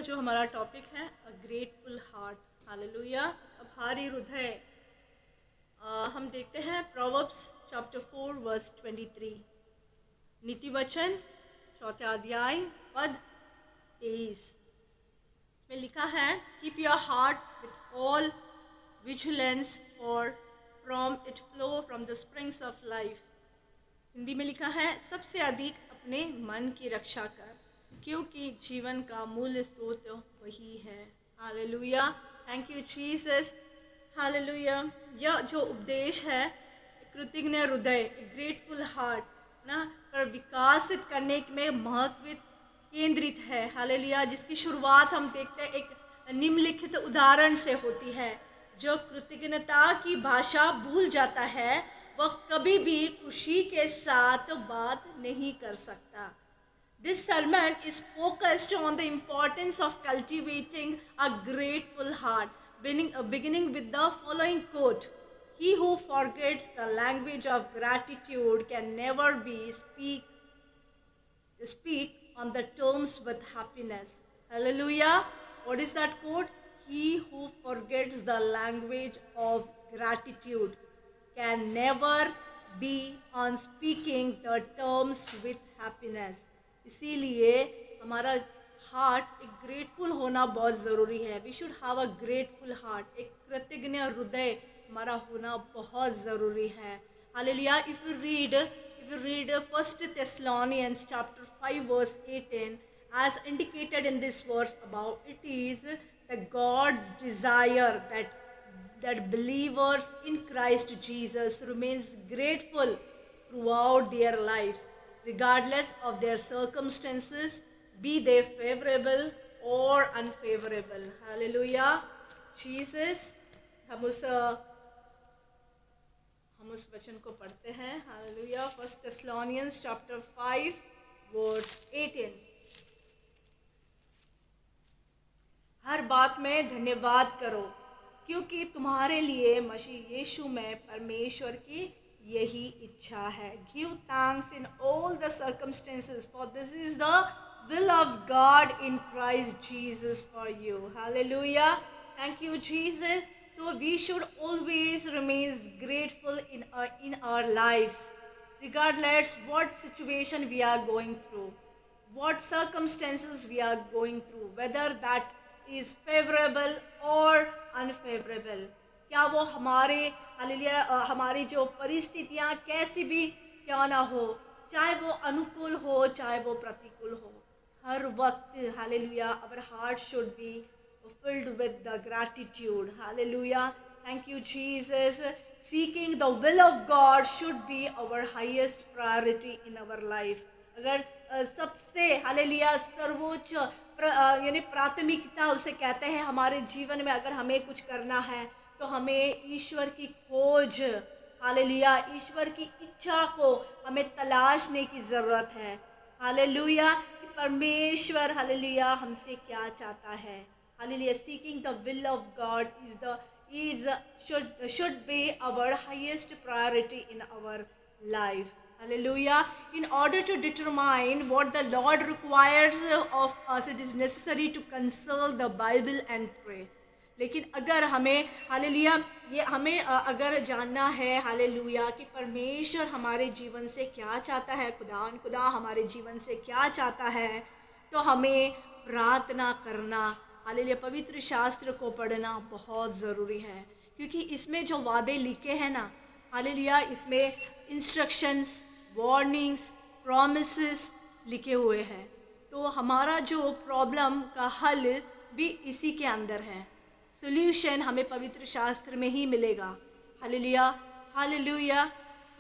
जो हमारा टॉपिक है अ ग्रेटफुल हार्ट। हालेलुया। आभारी हृदय। हम देखते हैं प्रोवर्ब्स चैप्टर 4 वर्स 23। नीति वचन 4 अध्याय पद 23 में लिखा है, keep your heart with all vigilance for from it flow from the springs of life. Hindi में लिखा है, सबसे अधिक अपने मन की रक्षा कर, क्योंकि जीवन का मूल स्रोत वही है। Hallelujah. Thank you Jesus. Hallelujah. यह जो उपदेश है कृतज्ञ हृदय, ग्रेटफुल हार्ट ना पर विकासित करने में महत्व केंद्रित है। हालेलुया। जिसकी शुरुआत हम देखते हैं एक निम्नलिखित उदाहरण से होती है। जो कृतज्ञता की भाषा भूल जाता है वह कभी भी खुशी के साथ बात नहीं कर सकता। This sermon is focused on the importance of cultivating a grateful heart, beginning with the following quote: "He who forgets the language of gratitude can never speak on the terms with happiness." Hallelujah. What is that quote? He who forgets the language of gratitude can never be on speaking the terms with happiness. इसीलिए हमारा heart एक grateful होना बहुत ज़रूरी है। We should have a grateful heart. एक कृतज्ञ हृदय हमारा होना बहुत ज़रूरी है। Hallelujah. If you read 1 Thessalonians chapter 5 verse 18, as indicated in this verse above, it is the God's desire that believers in Christ Jesus remains grateful throughout their lives, regardless of their circumstances, be they favorable or unfavorable. Hallelujah. Jesus, हम उस वचन को पढ़ते हैं। Hallelujah. 1 Thessalonians chapter 5 verse 18। हर बात में धन्यवाद करो, क्योंकि तुम्हारे लिए मसीह यीशु में परमेश्वर की यही इच्छा है। Give thanks in all the circumstances, for this is the will of God in Christ Jesus for you. Hallelujah. Thank you, Jesus. So we should always remain grateful in our lives, regardless what situation we are going through, what circumstances we are going through, whether that is favorable or unfavorable. क्या वो हमारे hallelujah हमारी जो परिस्थितियाँ कैसी भी क्यों ना हो, चाहे वो अनुकूल हो चाहे वो प्रतिकूल हो, हर वक्त hallelujah our heart should be filled with the gratitude. Hallelujah. Thank you, Jesus. Seeking the will of God should be our highest priority in our life. अगर सबसे हालेलुया सर्वोच्च यानी प्राथमिकता उसे कहते हैं हमारे जीवन में, अगर हमें कुछ करना है तो हमें ईश्वर की खोज, हालेलुया ईश्वर की इच्छा को हमें तलाशने की ज़रूरत है। हालेलुया कि परमेश्वर हालेलुया हमसे क्या चाहता है। Hallelujah. Seeking the will of God should be our highest priority in our life. Hallelujah. In order to determine what the Lord requires of us, it is necessary to consult the Bible and pray. लेकिन अगर हमें hallelujah ये हमें अगर जानना है hallelujah कि परमेश्वर हमारे जीवन से क्या चाहता है, खुदा हमारे जीवन से क्या चाहता है, तो हमें प्रार्थना करना, हालेलुया पवित्र शास्त्र को पढ़ना बहुत ज़रूरी है। क्योंकि इसमें जो वादे लिखे हैं ना, हालेलुया इसमें इंस्ट्रक्शंस, वार्निंग्स, प्रॉमिसेस लिखे हुए हैं। तो हमारा जो प्रॉब्लम का हल भी इसी के अंदर है। सोल्यूशन हमें पवित्र शास्त्र में ही मिलेगा। हालेलुया। हालेलुया।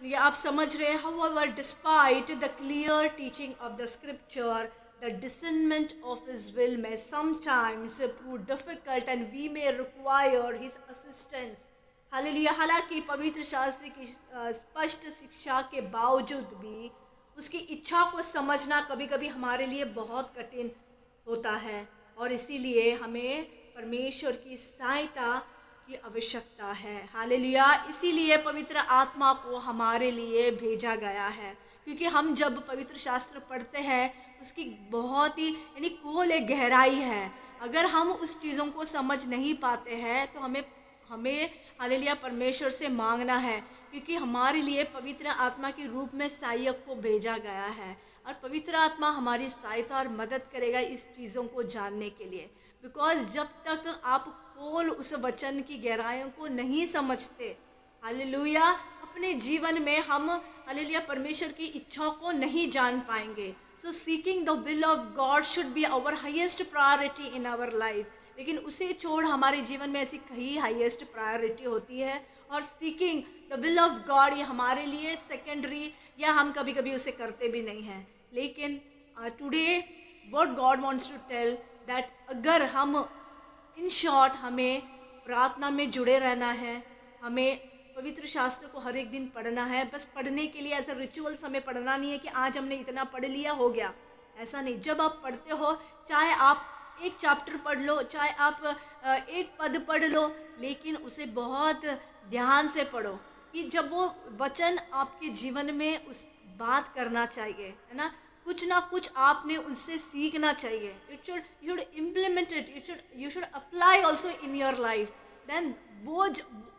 ये आप समझ रहे हैं। However, despite the clear teaching of the scripture, the discernment of his will may sometimes prove difficult and we may require his assistance. Hallelujah. हालांकि पवित्र शास्त्र की स्पष्ट शिक्षा के बावजूद भी उसकी इच्छा को समझना कभी कभी हमारे लिए बहुत कठिन होता है, और इसीलिए हमें परमेश्वर की सहायता की आवश्यकता है। हालेलुया। इसीलिए पवित्र आत्मा को हमारे लिए भेजा गया है। क्योंकि हम जब पवित्र शास्त्र पढ़ते हैं उसकी बहुत ही यानी खोल एक गहराई है। अगर हम उस चीज़ों को समझ नहीं पाते हैं तो हमें हमें हालेलुया परमेश्वर से मांगना है, क्योंकि हमारे लिए पवित्र आत्मा के रूप में सहायक को भेजा गया है और पवित्र आत्मा हमारी सहायता और मदद करेगा इस चीज़ों को जानने के लिए। बिकॉज जब तक आप खोल उस वचन की गहराइयों को नहीं समझते, हालेलुया, अपने जीवन में हम हालेलुया परमेश्वर की इच्छा को नहीं जान पाएंगे। So seeking the will of God should be our highest priority in our life. लेकिन उसे छोड़ हमारे जीवन में ऐसी कई हाईएस्ट प्रायोरिटी होती है और seeking the will of God ये हमारे लिए सेकेंडरी, या हम कभी कभी उसे करते भी नहीं हैं। लेकिन today what God wants to tell that अगर हम इन शॉर्ट हमें प्रार्थना में जुड़े रहना है, हमें पवित्र शास्त्र को हर एक दिन पढ़ना है। बस पढ़ने के लिए ऐसा रिचुअल्स हमें पढ़ना नहीं है कि आज हमने इतना पढ़ लिया हो गया, ऐसा नहीं। जब आप पढ़ते हो, चाहे आप एक चैप्टर पढ़ लो, चाहे आप एक पद पढ़ लो, लेकिन उसे बहुत ध्यान से पढ़ो कि जब वो वचन आपके जीवन में उस बात करना चाहिए, है ना कुछ आपने उनसे सीखना चाहिए। You should implement it, you should apply also in your life. Then वो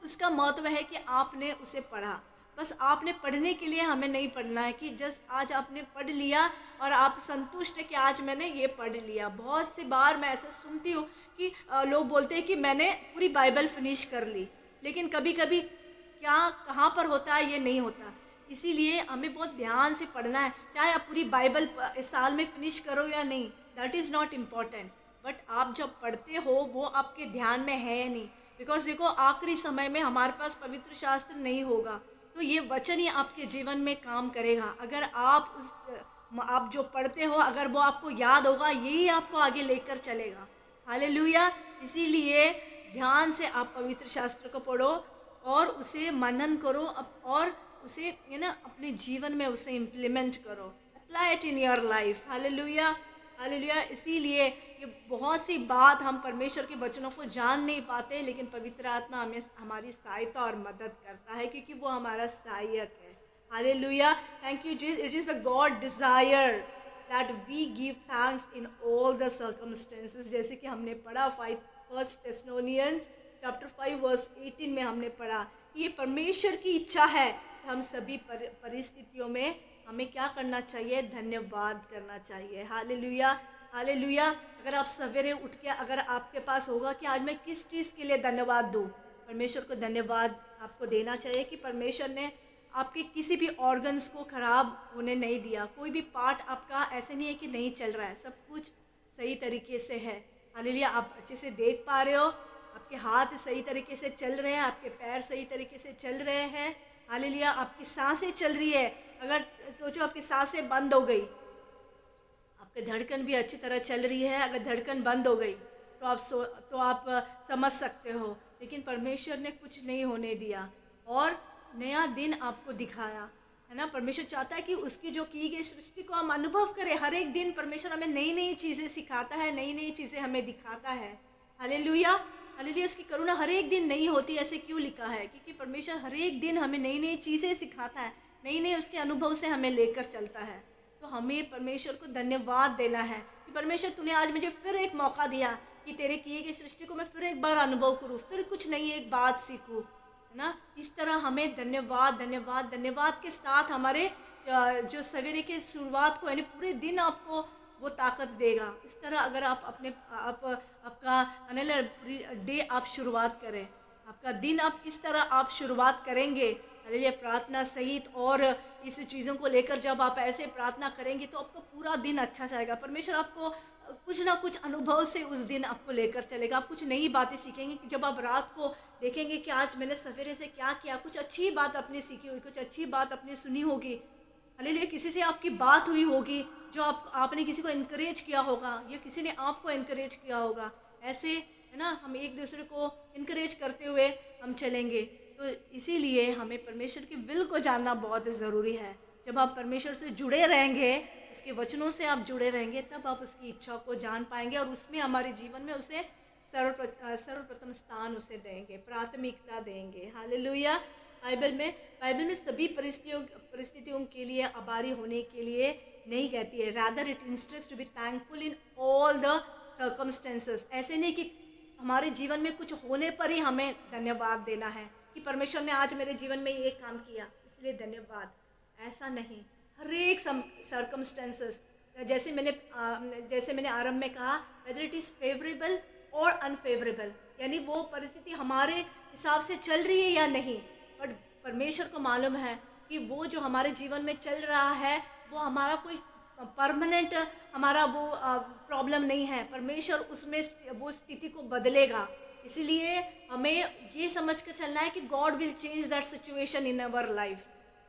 उसका महत्व है कि आपने उसे पढ़ा। बस आपने पढ़ने के लिए हमें नहीं पढ़ना है कि जस्ट आज आपने पढ़ लिया और आप संतुष्ट है कि आज मैंने ये पढ़ लिया। बहुत सी बार मैं ऐसा सुनती हूँ कि लोग बोलते हैं कि मैंने पूरी बाइबल फिनिश कर ली, लेकिन कभी कभी क्या कहाँ पर होता है ये नहीं होता। इसीलिए हमें बहुत ध्यान से पढ़ना है। चाहे आप पूरी बाइबल इस साल में फिनिश करो या नहीं, that is not important, but आप जब पढ़ते हो वो आपके ध्यान में है या नहीं। बिकॉज देखो, आखिरी समय में हमारे पास पवित्र शास्त्र नहीं होगा तो ये वचन ही आपके जीवन में काम करेगा। अगर आप जो पढ़ते हो, अगर वो आपको याद होगा, यही आपको आगे लेकर चलेगा। हालेलुया। इसीलिए ध्यान से आप पवित्र शास्त्र को पढ़ो और उसे मनन करो और उसे अपने जीवन में उसे इम्प्लीमेंट करो, apply it in your life. Hallelujah, hallelujah. इसीलिए ये बहुत सी बात हम परमेश्वर के वचनों को जान नहीं पाते, लेकिन पवित्र आत्मा हमें हमारी सहायता और मदद करता है क्योंकि वो हमारा सहायक है। Hallelujah, thank you Jesus. It is the God desire that we give thanks in all the circumstances. जैसे कि हमने पढ़ा 1 थेस्सलोनियंस चैप्टर 5 वर्स 18 में हमने पढ़ा, ये परमेश्वर की इच्छा है कि हम सभी परिस्थितियों में हमें क्या करना चाहिए, धन्यवाद करना चाहिए। Hallelujah, hallelujah. अगर आप सवेरे उठ के अगर आपके पास होगा कि आज मैं किस चीज़ के लिए धन्यवाद दूँ, परमेश्वर को धन्यवाद आपको देना चाहिए कि परमेश्वर ने आपके किसी भी ऑर्गन्स को ख़राब होने नहीं दिया। कोई भी पार्ट आपका ऐसे नहीं है कि नहीं चल रहा है, सब कुछ सही तरीके से है। हालेलुया, आप अच्छे से देख पा रहे हो, आपके हाथ सही तरीके से चल रहे हैं, आपके पैर सही तरीके से चल रहे हैं। हालेलुया, आपकी सांसें चल रही है। अगर सोचो आपकी सांसें बंद हो गई, आपकी धड़कन भी अच्छी तरह चल रही है, अगर धड़कन बंद हो गई तो आप समझ सकते हो। लेकिन परमेश्वर ने कुछ नहीं होने दिया और नया दिन आपको दिखाया, है ना। परमेश्वर चाहता है कि उसकी जो की गई सृष्टि को हम अनुभव करें। हर एक दिन परमेश्वर हमें नई नई चीज़ें सिखाता है, नई नई चीज़ें हमें दिखाता है। Hallelujah, hallelujah. उसकी करुणा हर एक दिन नई होती है। ऐसे क्यों लिखा है? क्योंकि परमेश्वर हर एक दिन हमें नई नई चीज़ें सिखाता है, नई नई उसके अनुभव से हमें लेकर चलता है। तो हमें परमेश्वर को धन्यवाद देना है कि परमेश्वर तूने आज मुझे फिर एक मौका दिया कि तेरे किए गई सृष्टि को मैं फिर एक बार अनुभव करूँ, फिर कुछ नई एक बात सीखूँ, है ना। इस तरह हमें धन्यवाद धन्यवाद धन्यवाद के साथ हमारे जो सवेरे के शुरुआत को यानी पूरे दिन आपको वो ताकत देगा। इस तरह अगर आप आपका डे आप शुरुआत करें, आपका दिन आप इस तरह आप शुरुआत करेंगे, हालेलुया, प्रार्थना सहित और इस चीज़ों को लेकर जब आप ऐसे प्रार्थना करेंगे तो आपका पूरा दिन अच्छा जाएगा। परमेश्वर आपको कुछ ना कुछ अनुभव से उस दिन आपको लेकर चलेगा। आप कुछ नई बातें सीखेंगे कि जब आप रात को देखेंगे कि आज मैंने सवेरे से क्या किया, कुछ अच्छी बात अपनी सीखी होगी, कुछ अच्छी बात अपनी सुनी होगी। हालेलुया, किसी से आपकी बात हुई होगी जो आपने किसी को इनकरेज किया होगा या किसी ने आपको इनकरेज किया होगा। ऐसे, है ना, हम एक दूसरे को इनकरेज करते हुए हम चलेंगे। तो इसीलिए हमें परमेश्वर की विल को जानना बहुत ज़रूरी है। जब आप परमेश्वर से जुड़े रहेंगे, उसके वचनों से आप जुड़े रहेंगे, तब आप उसकी इच्छा को जान पाएंगे और उसमें हमारे जीवन में उसे सर्वप्रथम स्थान उसे देंगे, प्राथमिकता देंगे। हालेलुया, बाइबल में सभी परिस्थितियों के लिए आभारी होने के लिए नहीं कहती है। Rather it instructs to be thankful in all the circumstances. ऐसे नहीं कि हमारे जीवन में कुछ होने पर ही हमें धन्यवाद देना है कि परमेश्वर ने आज मेरे जीवन में ये काम किया इसलिए धन्यवाद, ऐसा नहीं। हर एक सर्कमस्टेंसेस, जैसे मैंने आरंभ में कहा, वेदर इट इज़ फेवरेबल और अनफेवरेबल, यानी वो परिस्थिति हमारे हिसाब से चल रही है या नहीं, बट परमेश्वर को मालूम है कि वो जो हमारे जीवन में चल रहा है वो हमारा कोई परमानेंट हमारा वो प्रॉब्लम नहीं है। परमेश्वर उसमें वो स्थिति को बदलेगा। इसलिए हमें ये समझ कर चलना है कि God will change that situation in our life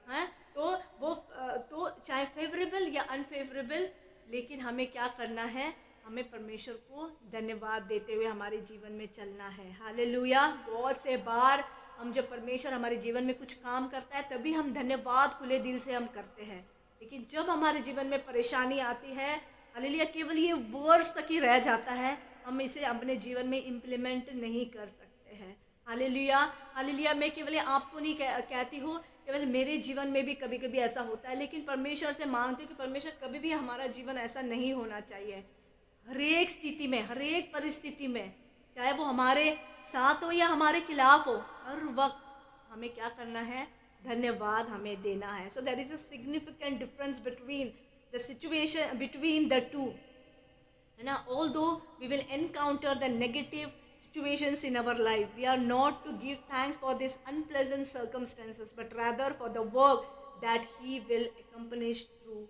है। तो चाहे फेवरेबल या अनफेवरेबल, लेकिन हमें क्या करना है, हमें परमेश्वर को धन्यवाद देते हुए हमारे जीवन में चलना है। हालेलुया। बहुत से बार हम जब परमेश्वर हमारे जीवन में कुछ काम करता है तभी हम धन्यवाद खुले दिल से हम करते हैं, लेकिन जब हमारे जीवन में परेशानी आती है, हालेलुया, केवल ये वर्ड्स तक ही रह जाता है, हम इसे अपने जीवन में इम्प्लीमेंट नहीं कर सकते हैं। हालेलुया। हालेलुया। मैं केवल आपको नहीं कहती हूँ, केवल मेरे जीवन में भी कभी कभी ऐसा होता है, लेकिन परमेश्वर से मांगती हूँ कि परमेश्वर कभी भी हमारा जीवन ऐसा नहीं होना चाहिए। हर एक स्थिति में, हर एक परिस्थिति में, चाहे वो हमारे साथ हो या हमारे खिलाफ हो, हर वक्त हमें क्या करना है, धन्यवाद हमें देना है। So there is a significant difference between the situation between the two, है ना। Although we will encounter the negative situations in our life, we are not to give thanks for this unpleasant circumstances, but rather for the work that he will accomplish through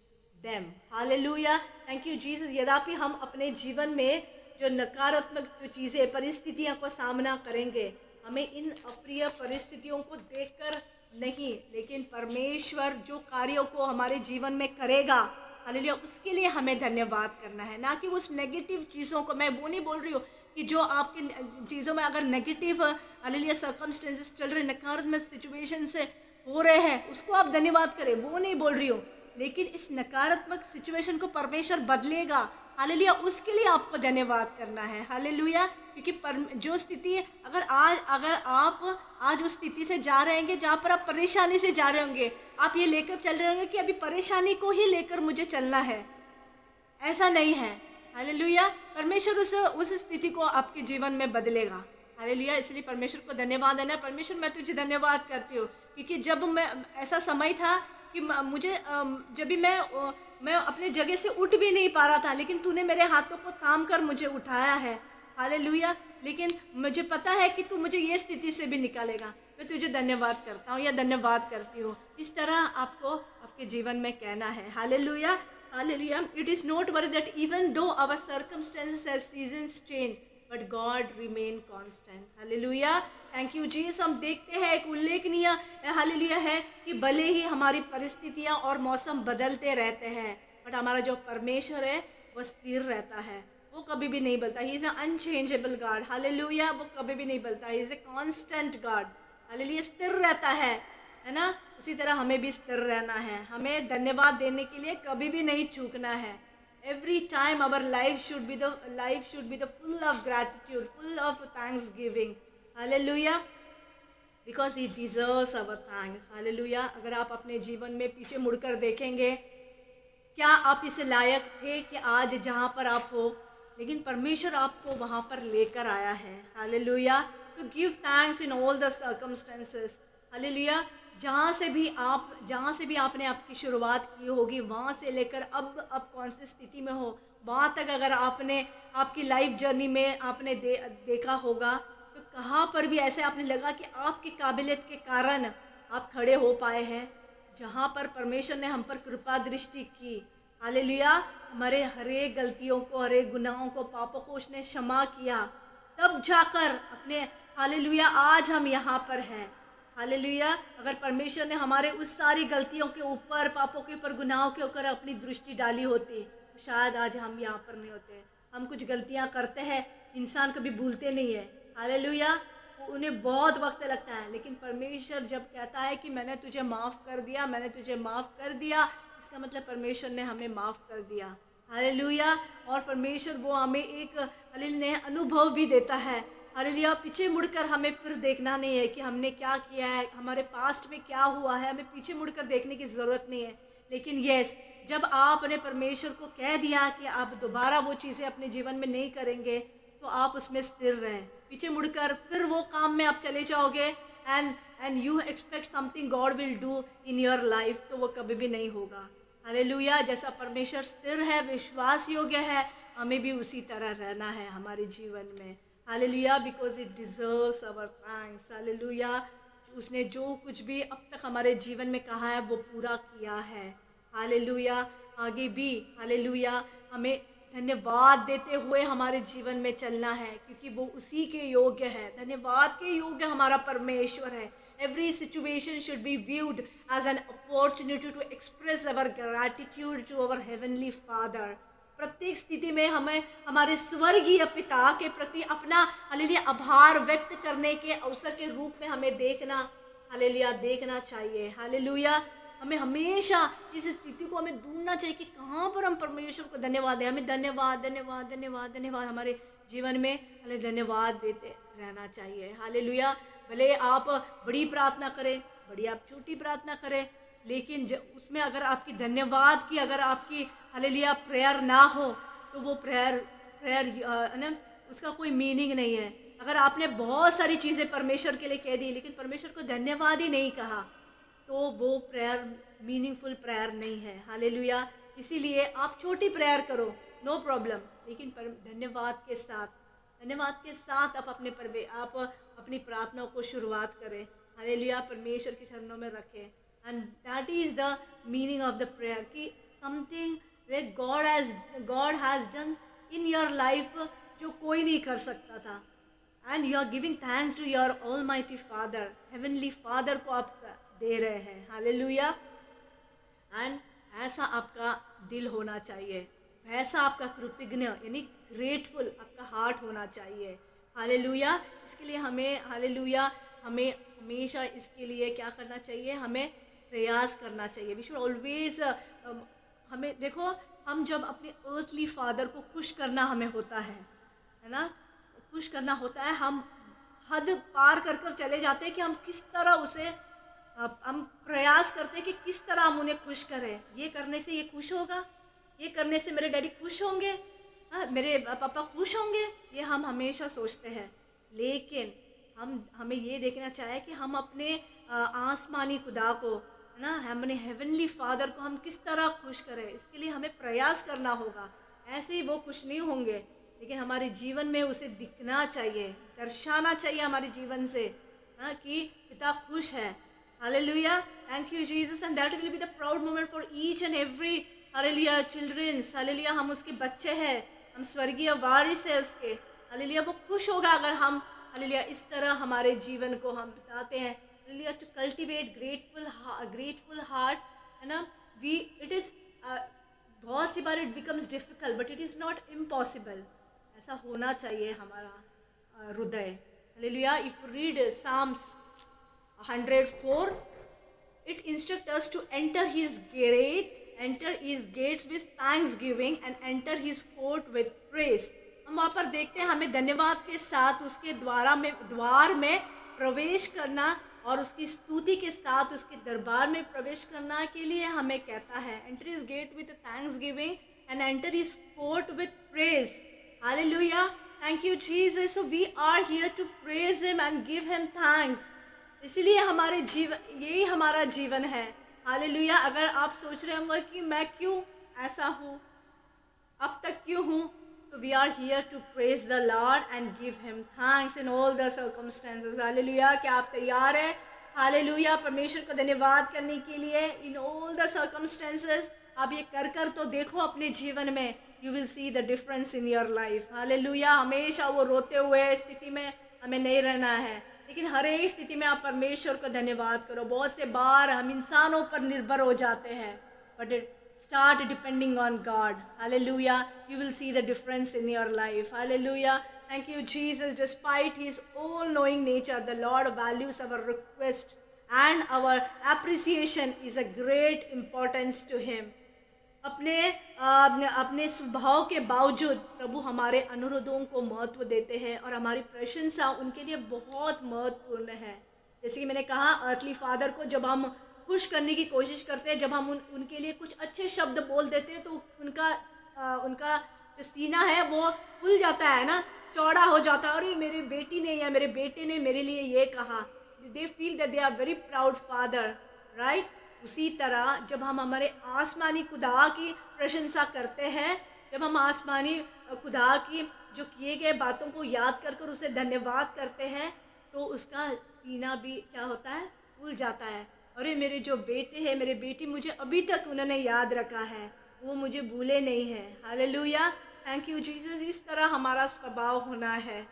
them. Hallelujah. Thank you Jesus. यद्यपि हम अपने जीवन में जो नकारात्मक जो चीज़ें परिस्थितियों को सामना करेंगे, हमें इन अप्रिय परिस्थितियों को देखकर नहीं, लेकिन परमेश्वर जो कार्यों को हमारे जीवन में करेगा, हालेलुया, उसके लिए हमें धन्यवाद करना है, ना कि उस नेगेटिव चीज़ों को। मैं वो नहीं बोल रही हूँ कि जो आपके चीज़ों में अगर नेगेटिव हालेलुया सर्कमस्टेंसेस चल रहे, नकारात्मक सिचुएशन से हो रहे हैं, उसको आप धन्यवाद करें, वो नहीं बोल रही हूँ। लेकिन इस नकारात्मक सिचुएशन को परमेश्वर बदलेगा, हालेलुया, उसके लिए आपको धन्यवाद करना है। हालेलुया। क्योंकि जो स्थिति अगर आप आज उस स्थिति से जा रहे हैं जहाँ पर आप परेशानी से जा रहे होंगे, आप ये लेकर चल रहे होंगे कि अभी परेशानी को ही लेकर मुझे चलना है, ऐसा नहीं है। हालेलुया। परमेश्वर उस स्थिति को आपके जीवन में बदलेगा। हालेलुया। इसलिए परमेश्वर को धन्यवाद देना। परमेश्वर, मैं तुझे धन्यवाद करती हूँ, क्योंकि जब मैं ऐसा समय था कि मुझे जब भी मैं अपने जगह से उठ भी नहीं पा रहा था, लेकिन तूने मेरे हाथों को थाम कर मुझे उठाया है। हालेलुया। लेकिन मुझे पता है कि तू मुझे ये स्थिति से भी निकालेगा। मैं तुझे धन्यवाद करता हूँ या धन्यवाद करती हूँ। इस तरह आपको आपके जीवन में कहना है। Hallelujah. Hallelujah. It is noteworthy that even though our circumstances as seasons change, but God remain constant. Hallelujah. Thank you Jesus. हम देखते हैं एक उल्लेखनीय हालेलुया है कि भले ही हमारी परिस्थितियां और मौसम बदलते रहते हैं, बट हमारा जो परमेश्वर है वो स्थिर रहता है, वो कभी भी नहीं बदलता। He is an unchangeable God. Hallelujah. वो कभी भी नहीं बदलता। He is a constant God. Hallelujah. स्थिर रहता है ना। उसी तरह हमें भी स्थिर रहना है, हमें धन्यवाद देने के लिए कभी भी नहीं चूकना है। Every time our life should be the full of gratitude, full of thanksgiving. Hallelujah. Because he deserves our thanks. Hallelujah. अगर आप अपने जीवन में पीछे मुड़कर देखेंगे, क्या आप इस लायक थे कि आज जहाँ पर आप हो, लेकिन परमेश्वर आपको वहाँ पर लेकर आया है। Hallelujah. To give thanks in all the circumstances. Hallelujah. जहाँ से भी आपने आपकी शुरुआत की होगी, वहाँ से लेकर अब कौन सी स्थिति में हो, वहाँ तक अगर आपने आपकी लाइफ जर्नी में आपने देखा होगा, तो कहाँ पर भी ऐसे आपने लगा कि आपकी काबिलियत के कारण आप खड़े हो पाए हैं, जहाँ पर परमेश्वर ने हम पर कृपा दृष्टि की। हालेलुया। हमारे हरेक गलतियों को, हरेक गुनाहों को, पापों को उसने क्षमा किया, तब जाकर अपने हालेलुया आज हम यहाँ पर हैं। हालेलुया। अगर परमेश्वर ने हमारे उस सारी गलतियों के ऊपर, पापों के ऊपर, गुनाहों के ऊपर अपनी दृष्टि डाली होती, तो शायद आज हम यहाँ पर नहीं होते। हम कुछ गलतियाँ करते हैं, इंसान कभी भूलते नहीं है। हालेलुया। उन्हें बहुत वक्त लगता है, लेकिन परमेश्वर जब कहता है कि मैंने तुझे माफ़ कर दिया, मैंने तुझे माफ़ कर दिया, इसका मतलब परमेश्वर ने हमें माफ़ कर दिया। हालेलुया। और परमेश्वर वो हमें एक हालेलुया अनुभव भी देता है हालेलुया, पीछे मुड़कर हमें फिर देखना नहीं है कि हमने क्या किया है, हमारे पास्ट में क्या हुआ है, हमें पीछे मुड़कर देखने की ज़रूरत नहीं है। लेकिन यस, जब आपने परमेश्वर को कह दिया कि आप दोबारा वो चीज़ें अपने जीवन में नहीं करेंगे, तो आप उसमें स्थिर रहें। पीछे मुड़कर फिर वो काम में आप चले जाओगे and you expect something God will do in your life, तो वो कभी भी नहीं होगा। हालेलुया, जैसा परमेश्वर स्थिर है, विश्वास योग्य है, हमें भी उसी तरह रहना है हमारे जीवन में। Hallelujah, because it deserves our thanks. Hallelujah, उसने जो कुछ भी अब तक हमारे जीवन में कहा है वो पूरा किया है। हालेलुया, आगे भी हालेलुया हमें धन्यवाद देते हुए हमारे जीवन में चलना है, क्योंकि वो उसी के योग्य है। धन्यवाद के योग्य हमारा परमेश्वर है। Every situation should be viewed as an opportunity to express our gratitude to our heavenly Father. प्रत्येक स्थिति में हमें हमारे स्वर्गीय पिता के प्रति अपना हालेलुया आभार व्यक्त करने के अवसर के रूप में हमें देखना चाहिए। हालेलुया, हमें हमेशा इस स्थिति को हमें ढूंढना चाहिए कि कहाँ पर हम परमेश्वर को धन्यवाद दें। हमें धन्यवाद हमारे जीवन में हमें धन्यवाद देते रहना चाहिए। हालेलुया, भले आप बड़ी प्रार्थना करें, बड़ी आप छोटी प्रार्थना करें, लेकिन उसमें अगर आपकी धन्यवाद की अगर आपकी हालेलुया प्रेयर ना हो, तो वो प्रेयर ना उसका कोई मीनिंग नहीं है। अगर आपने बहुत सारी चीज़ें परमेश्वर के लिए कह दी लेकिन परमेश्वर को धन्यवाद ही नहीं कहा, तो वो प्रेयर मीनिंगफुल प्रेयर नहीं है। हालेलुया, इसीलिए आप छोटी प्रेयर करो, नो प्रॉब्लम, लेकिन धन्यवाद के साथ आप अपनी प्रार्थना को शुरुआत करें। हालेलुया, परमेश्वर के चरणों में रखें। And that is the meaning of the prayer कि something that God has done in your life जो कोई नहीं कर सकता था। And you are giving thanks to your almighty father, heavenly father को आप दे रहे हैं। हालेलुया, एंड ऐसा आपका दिल होना चाहिए, वैसा आपका कृतज्ञ यानी ग्रेटफुल आपका हार्ट होना चाहिए। हालेलुया, इसके लिए हमें हमेशा इसके लिए क्या करना चाहिए, हमें प्रयास करना चाहिए। वी शुड ऑलवेज हमें देखो, हम जब अपने अर्थली फादर को खुश करना हमें होता है ना, खुश करना होता है, हम हद पार कर चले जाते हैं कि हम किस तरह उसे हम प्रयास करते हैं कि किस तरह हम उन्हें खुश करें। ये करने से ये खुश होगा, ये करने से मेरे डैडी खुश होंगे, मेरे पापा खुश होंगे, ये हम हमेशा सोचते हैं। लेकिन हमें ये देखना चाहिए कि हम अपने आसमानी खुदा को ना, हमने हेवनली फादर को हम किस तरह खुश करें। इसके लिए हमें प्रयास करना होगा। ऐसे ही वो खुश नहीं होंगे, लेकिन हमारे जीवन में उसे दिखना चाहिए, दर्शाना चाहिए हमारे जीवन से कि पिता खुश है। Hallelujah, thank you Jesus, and that will be the proud moment for each and every hallelujah childrens. Hallelujah, हम उसके बच्चे हैं, हम स्वर्गीय वारिस है उसके। हालेलुया, वो खुश होगा अगर हम हालेलुया इस तरह हमारे जीवन को हम बिताते हैं। Hallelujah, to cultivate grateful heart, है ना, इट इज़ बहुत सी बार it becomes difficult but it is not impossible. ऐसा होना चाहिए हमारा हृदय। Hallelujah, if read Psalms 104, it instructs us to enter his gates with thanksgiving and enter his court with praise. हम वहाँ पर देखते हैं हमें धन्यवाद के साथ उसके द्वार में प्रवेश करना और उसकी स्तुति के साथ उसके दरबार में प्रवेश करना के लिए हमें कहता है, enter his gate with thanksgiving and enter his court with praise. Hallelujah, thank you Jesus. So we are here to praise him and give him thanks. इसलिए हमारे जीवन, यही हमारा जीवन है। हालेलुया, अगर आप सोच रहे होंगे कि मैं क्यों ऐसा हूँ, अब तक क्यों हूँ, तो we are here to praise the Lord and give him thanks in all the circumstances. Hallelujah, क्या आप तैयार हैं? हालेलुया, परमेश्वर को धन्यवाद करने के लिए इन ऑल द सर्कमस्टेंसेस। आप ये कर तो देखो अपने जीवन में, you will see the difference in your life. Hallelujah, हमेशा वो रोते हुए स्थिति में हमें नहीं रहना है, लेकिन हर एक स्थिति में आप परमेश्वर को धन्यवाद करो। बहुत से बार हम इंसानों पर निर्भर हो जाते हैं, but start depending on God. Hallelujah, you will see the difference in your life. Hallelujah, thank you Jesus. Despite his all knowing nature, the Lord values our request and our appreciation is a great importance to him. अपने स्वभाव के बावजूद प्रभु हमारे अनुरोधों को महत्व देते हैं और हमारी प्रशंसा उनके लिए बहुत महत्वपूर्ण है। जैसे कि मैंने कहा, अर्थली फादर को जब हम खुश करने की कोशिश करते हैं, जब हम उनके लिए कुछ अच्छे शब्द बोल देते हैं, तो उनका जो सीना है वो फूल जाता है ना, चौड़ा हो जाता है। अरे मेरी बेटी ने या मेरे बेटे ने मेरे लिए ये कहा। They feel that they are very proud father, right. उसी तरह जब हम हमारे आसमानी खुदा की प्रशंसा करते हैं, जब हम आसमानी खुदा की जो किए गए बातों को याद कर कर उसे धन्यवाद करते हैं, तो उसका सीना भी क्या होता है, फूल जाता है। अरे मेरे जो बेटे हैं, मेरे बेटी, मुझे अभी तक उन्होंने याद रखा है, वो मुझे भूले नहीं है। Hallelujah, thank you Jesus. इस तरह हमारा स्वभाव होना है।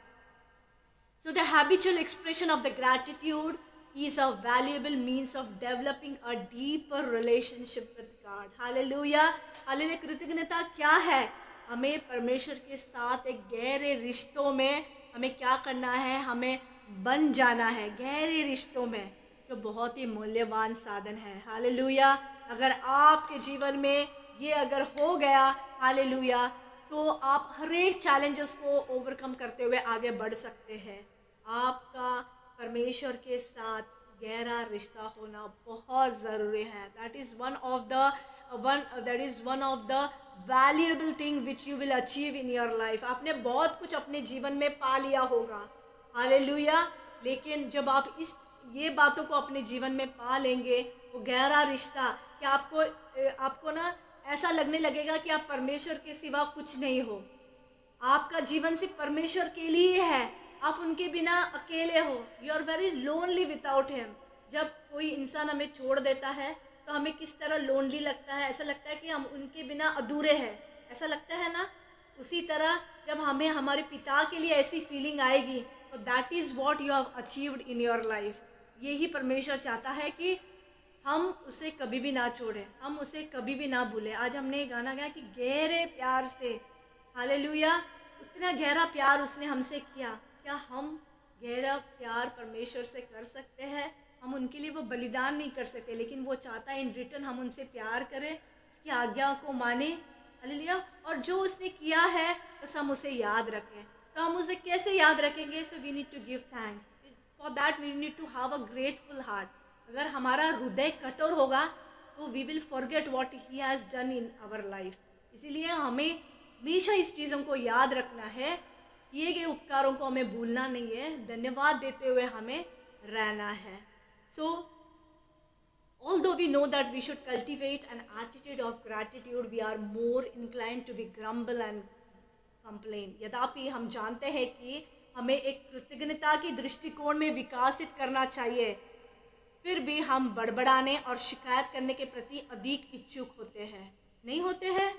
So the habitual expression of the gratitude is a valuable means of developing a deeper relationship with God. Hallelujah. Hallelujah. कृतज्ञता क्या है? हमें परमेश्वर के साथ एक गहरे रिश्तों में हमें क्या करना है? हमें बन जाना है गहरे रिश्तों में, जो बहुत ही मूल्यवान साधन है। हालेलुया। अगर आपके जीवन में ये अगर हो गया, हालेलुया, तो आप हर एक चैलेंजेस को ओवरकम करते हुए आगे बढ़ सकते हैं। आपका परमेश्वर के साथ गहरा रिश्ता होना बहुत ज़रूरी है। That is one of the valuable thing which you will achieve in your life. आपने बहुत कुछ अपने जीवन में पा लिया होगा, हालेलुया, लेकिन जब आप ये बातों को अपने जीवन में पा लेंगे, वो गहरा रिश्ता, कि आपको ना ऐसा लगने लगेगा कि आप परमेश्वर के सिवा कुछ नहीं हो। आपका जीवन सिर्फ परमेश्वर के लिए है, आप उनके बिना अकेले हो। You are very lonely without him. जब कोई इंसान हमें छोड़ देता है तो हमें किस तरह लोनली लगता है, ऐसा लगता है कि हम उनके बिना अधूरे हैं, ऐसा लगता है ना। उसी तरह जब हमें हमारे पिता के लिए ऐसी फीलिंग आएगी, तो that is what you have achieved in your life. यही परमेश्वर चाहता है कि हम उसे कभी भी ना छोड़ें, हम उसे कभी भी ना भूलें। आज हमने ये गाना गाया कि गहरे प्यार से, हालेलुया, उतना गहरा प्यार उसने हमसे किया। क्या हम गहरा प्यार परमेश्वर से कर सकते हैं? हम उनके लिए वो बलिदान नहीं कर सकते, लेकिन वो चाहता है इन रिटर्न हम उनसे प्यार करें, उसकी आज्ञा को माने, हालेलुया। और जो उसने किया है बस हम उसे याद रखें। तो हम उसे कैसे याद रखेंगे? So we need to give thanks. For that we need to have a grateful heart. अगर हमारा हृदय कठोर होगा तो we will forget what he has done in our life. इसीलिए हमें हमेशा इस चीज़ों को याद रखना है, किए गए उपकारों को हमें भूलना नहीं है, धन्यवाद देते हुए हमें रहना है। सो although we know that we should cultivate an attitude of gratitude, we are more inclined to be grumble and complain. यद्यपि हम जानते हैं कि हमें एक कृतज्ञता की दृष्टिकोण में विकसित करना चाहिए, फिर भी हम बड़बड़ाने और शिकायत करने के प्रति अधिक इच्छुक होते हैं। नहीं होते हैं?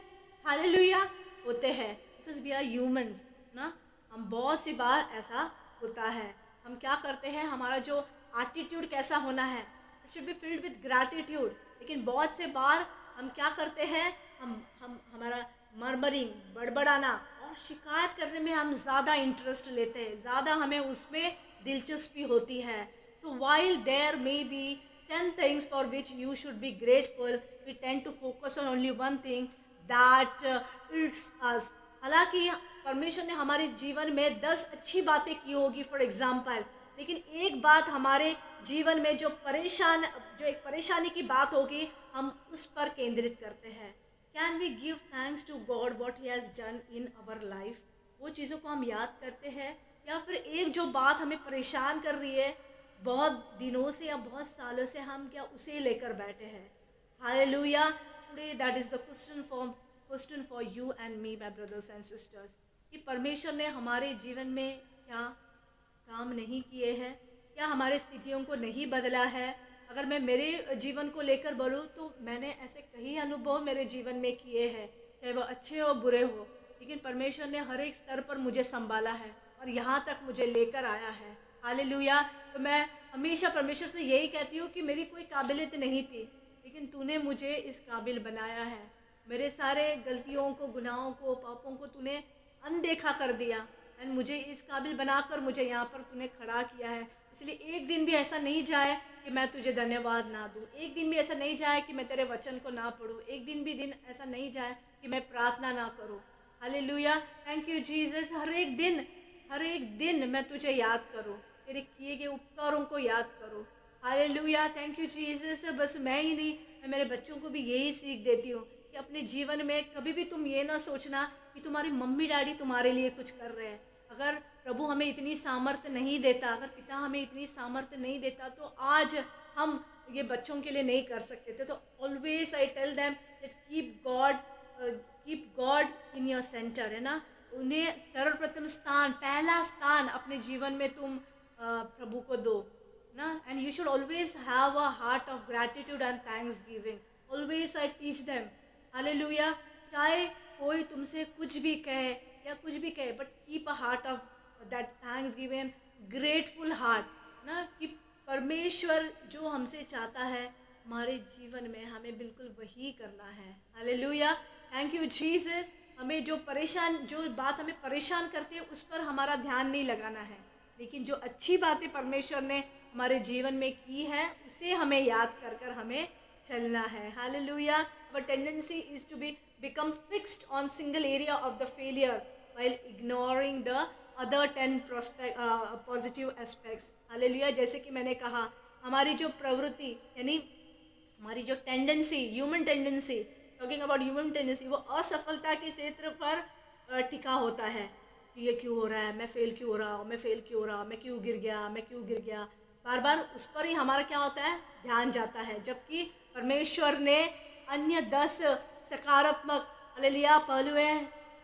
हालेलुया, होते हैं, बिकॉज वी आर ह्यूमंस ना। हम बहुत सी बार ऐसा होता है। हम क्या करते हैं, हमारा जो एटीट्यूड कैसा होना है, it should be filled with gratitude. लेकिन बहुत से बार हम क्या करते हैं, हम हमारा मरमरिंग, बड़बड़ाना और शिकायत करने में हम ज़्यादा इंटरेस्ट लेते हैं, ज़्यादा हमें उसमें दिलचस्पी होती है। So while there may be 10 things for which you should be grateful, we tend to focus on only one thing that irks us. हालांकि परमेश्वर ने हमारे जीवन में 10 अच्छी बातें की होगी फॉर एग्जाम्पल, लेकिन एक बात हमारे जीवन में जो एक परेशानी की बात होगी, हम उस पर केंद्रित करते हैं। Can we give thanks to God what he has done in our life? वो चीज़ों को हम याद करते हैं, या फिर एक जो बात हमें परेशान कर रही है बहुत दिनों से या बहुत सालों से, हम क्या उसे लेकर बैठे हैं? Hallelujah. Today that is the question for you and me, my brothers and sisters, कि परमेश्वर ने हमारे जीवन में क्या काम नहीं किए हैं, क्या हमारे स्थितियों को नहीं बदला है। अगर मैं मेरे जीवन को लेकर बोलूँ तो मैंने ऐसे कई अनुभव मेरे जीवन में किए हैं, चाहे वो अच्छे हो बुरे हो, लेकिन परमेश्वर ने हर एक स्तर पर मुझे संभाला है और यहाँ तक मुझे लेकर आया है। हालेलुया। तो मैं हमेशा परमेश्वर से यही कहती हूँ कि मेरी कोई काबिलियत नहीं थी, लेकिन तूने मुझे इस काबिल बनाया है। मेरे सारे गलतियों को, गुनाहों को, पापों को तूने अनदेखा कर दिया एंड मुझे इस काबिल बनाकर मुझे यहाँ पर तूने खड़ा किया है। इसलिए एक दिन भी ऐसा नहीं जाए कि मैं तुझे धन्यवाद ना दूँ, एक दिन भी ऐसा नहीं जाए कि मैं तेरे वचन को ना पढ़ूँ, एक दिन ऐसा नहीं जाए कि मैं प्रार्थना ना करूँ। Hallelujah, thank you Jesus. हर एक दिन मैं तुझे याद करूँ, तेरे किए गए उपकारों को याद करूँ। Hallelujah, thank you Jesus. बस मैं ही नहीं, मैं मेरे बच्चों को भी यही सीख देती हूँ कि अपने जीवन में कभी भी तुम ये ना सोचना कि तुम्हारी मम्मी डैडी तुम्हारे लिए कुछ कर रहे हैं। अगर प्रभु हमें इतनी सामर्थ्य नहीं देता, अगर पिता हमें इतनी सामर्थ्य नहीं देता, तो आज हम ये बच्चों के लिए नहीं कर सकते थे। तो always I tell them that keep God in your centre, है ना। उन्हें सर्वप्रथम स्थान, पहला स्थान अपने जीवन में तुम प्रभु को दो ना। And you should always have a heart of gratitude and thanks giving. Always I teach them, hallelujah. चाहे कोई तुमसे कुछ भी कहे या कुछ भी कहे, but keep a heart of that thanks given, grateful heart ना। कि परमेश्वर जो हमसे चाहता है हमारे जीवन में, हमें बिल्कुल वही करना है। Hallelujah, thank you Jesus. हमें जो बात हमें परेशान करती है उस पर हमारा ध्यान नहीं लगाना है, लेकिन जो अच्छी बातें परमेश्वर ने हमारे जीवन में की है उसे हमें याद कर कर हमें चलना है। Hallelujah. Our tendency is to become fixed on single area of the failure while ignoring the other 10 positive aspects. Hallelujah. जैसे कि मैंने कहा, हमारी जो प्रवृत्ति यानी हमारी जो tendency, human tendency, talking about human tendency, वो असफलता के क्षेत्र पर टिका होता है कि ये क्यों हो रहा है, मैं फेल क्यों हो रहा हूँ, मैं क्यों गिर गया। बार बार उस पर ही हमारा क्या होता है, ध्यान जाता है। जबकि परमेश्वर ने अन्य 10 सकारात्मक हालेलुया पहलू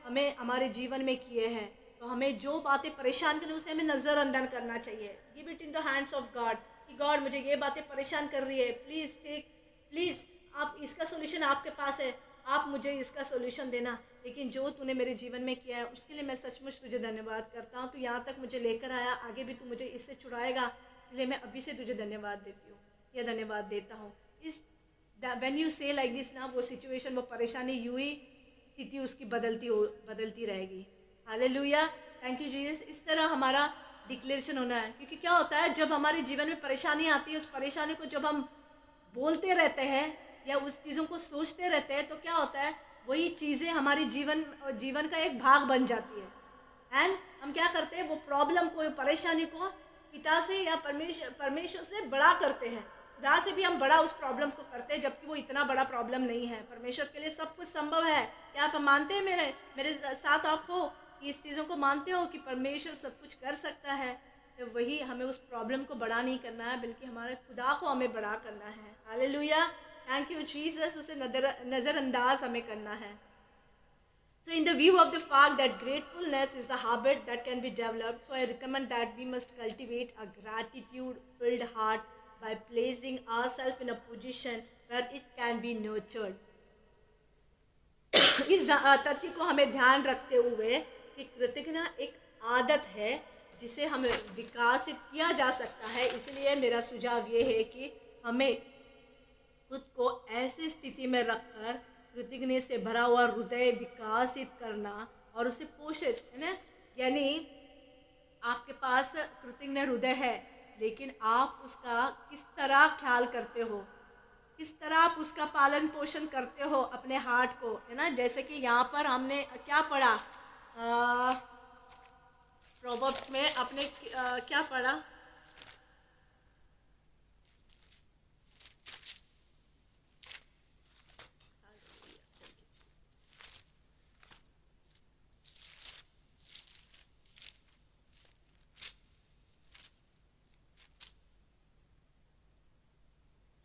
हमें हमारे जीवन में किए हैं। तो हमें जो बातें परेशान करें उसे हमें नज़रअंदाज करना चाहिए। Give it in the hands of God कि गॉड मुझे ये बातें परेशान कर रही है, प्लीज़ आप इसका सोल्यूशन आपके पास है, आप मुझे इसका सोल्यूशन देना। लेकिन जो तूने मेरे जीवन में किया है उसके लिए मैं सचमुच तुझे धन्यवाद करता हूँ। तू यहाँ तक मुझे लेकर आया, आगे भी तू मुझे इससे छुड़ाएगा, इसलिए मैं अभी से तुझे धन्यवाद देती हूँ या धन्यवाद देता हूँ। इस व्हेन यू से लाइक दिस ना, वो सिचुएशन, वो परेशानी यूं ही स्थिति उसकी बदलती रहेगी। Hallelujah, thank you Jesus. इस तरह हमारा डिक्लेरेशन होना है, क्योंकि क्या होता है जब हमारे जीवन में परेशानी आती है, उस परेशानी को जब हम बोलते रहते हैं या उस चीज़ों को सोचते रहते हैं, तो क्या होता है वही चीज़ें हमारी जीवन का एक भाग बन जाती है। एंड हम क्या करते हैं, वो प्रॉब्लम को, परेशानी को पिता से या परमेश्वर से बड़ा करते हैं। खुदा से भी हम बड़ा उस प्रॉब्लम को करते हैं, जबकि वो इतना बड़ा प्रॉब्लम नहीं है। परमेश्वर के लिए सब कुछ संभव है। क्या आप मानते हैं, मेरे साथ आप हो कि इस चीज़ों को मानते हो कि परमेश्वर सब कुछ कर सकता है? तो वही हमें उस प्रॉब्लम को बड़ा नहीं करना है, बल्कि हमारे खुदा को हमें बड़ा करना है। Hallelujah, thank you Jesus. उसे नज़रअंदाज हमें करना है। So in the view of the fact that gratefulness is a habit that can be developed, so I recommend that we must cultivate a gratitude-filled heart by placing ourselves in a position where it can be nurtured. इस तथ्य को हमें ध्यान रखते हुए कि कृतज्ञता एक आदत है जिसे हमें विकसित किया जा सकता है। इसलिए मेरा सुझाव ये है कि हमें खुद को ऐसी स्थिति में रखकर कृतज्ञता से भरा हुआ हृदय विकसित करना और उसे पोषित, है ना। यानी आपके पास कृतज्ञ हृदय है, लेकिन आप उसका किस तरह ख्याल करते हो, किस तरह आप उसका पालन पोषण करते हो अपने हार्ट को, है ना। जैसे कि यहाँ पर हमने क्या पढ़ा, प्रोवर्ब्स में आपने क्या पढ़ा,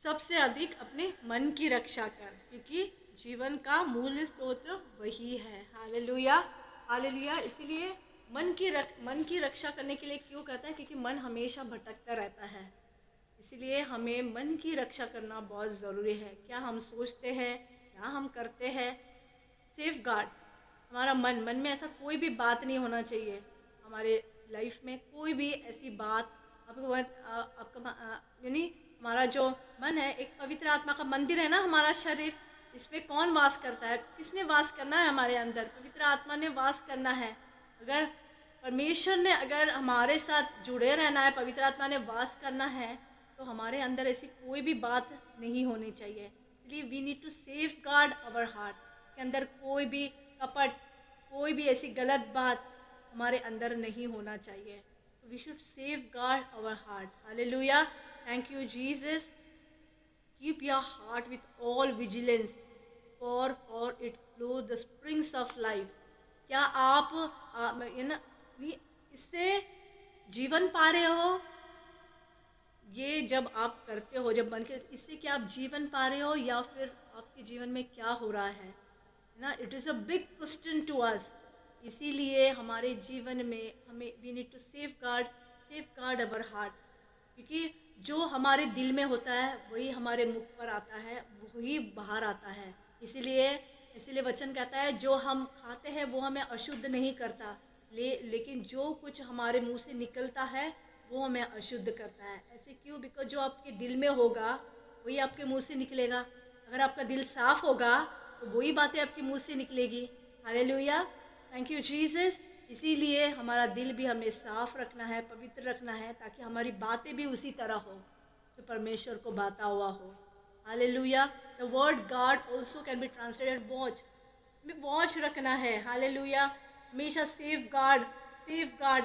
सबसे अधिक अपने मन की रक्षा कर, क्योंकि जीवन का मूल स्रोत वही है। Hallelujah, hallelujah. इसलिए मन की रक्षा करने के लिए क्यों कहता है, क्योंकि मन हमेशा भटकता रहता है। इसलिए हमें मन की रक्षा करना बहुत ज़रूरी है। क्या हम सोचते हैं, क्या हम करते हैं, सेफ गार्ड हमारा मन में ऐसा कोई भी बात नहीं होना चाहिए। हमारे लाइफ में कोई भी ऐसी बात आपका यानी हमारा जो मन है एक पवित्र आत्मा का मंदिर है ना, हमारा शरीर, इस पे कौन वास करता है, किसने वास करना है हमारे अंदर, पवित्र आत्मा ने वास करना है। अगर परमेश्वर ने अगर हमारे साथ जुड़े रहना है, पवित्र आत्मा ने वास करना है, तो हमारे अंदर ऐसी कोई भी बात नहीं होनी चाहिए। इसलिए we need to safeguard our heart. के अंदर कोई भी कपट, कोई भी ऐसी गलत बात हमारे अंदर नहीं होना चाहिए। We should safeguard our heart. Hallelujah, thank you Jesus. Keep your heart with all vigilance for it flow the springs of life. क्या आप इससे जीवन पा रहे हो? ये जब आप करते हो, जब मन के, इससे क्या आप जीवन पा रहे हो या फिर आपके जीवन में क्या हो रहा है ना? It is a big question to us. इसीलिए हमारे जीवन में हमें we need to safeguard our heart, क्योंकि जो हमारे दिल में होता है वही हमारे मुख पर आता है, वही बाहर आता है। इसीलिए वचन कहता है जो हम खाते हैं वो हमें अशुद्ध नहीं करता, लेकिन जो कुछ हमारे मुंह से निकलता है वो हमें अशुद्ध करता है। ऐसे क्यों? बिकॉज जो आपके दिल में होगा वही आपके मुंह से निकलेगा। अगर आपका दिल साफ होगा तो वही बातें आपके मुंह से निकलेगी। Hallelujah, thank you Jesus. इसीलिए हमारा दिल भी हमें साफ रखना है, पवित्र रखना है, ताकि हमारी बातें भी उसी तरह हो जो परमेश्वर को बाता हुआ हो। Hallelujah. The word guard also can be translated watch. हमें वॉच रखना है। हालेलुया, हमेशा सेफ गार्ड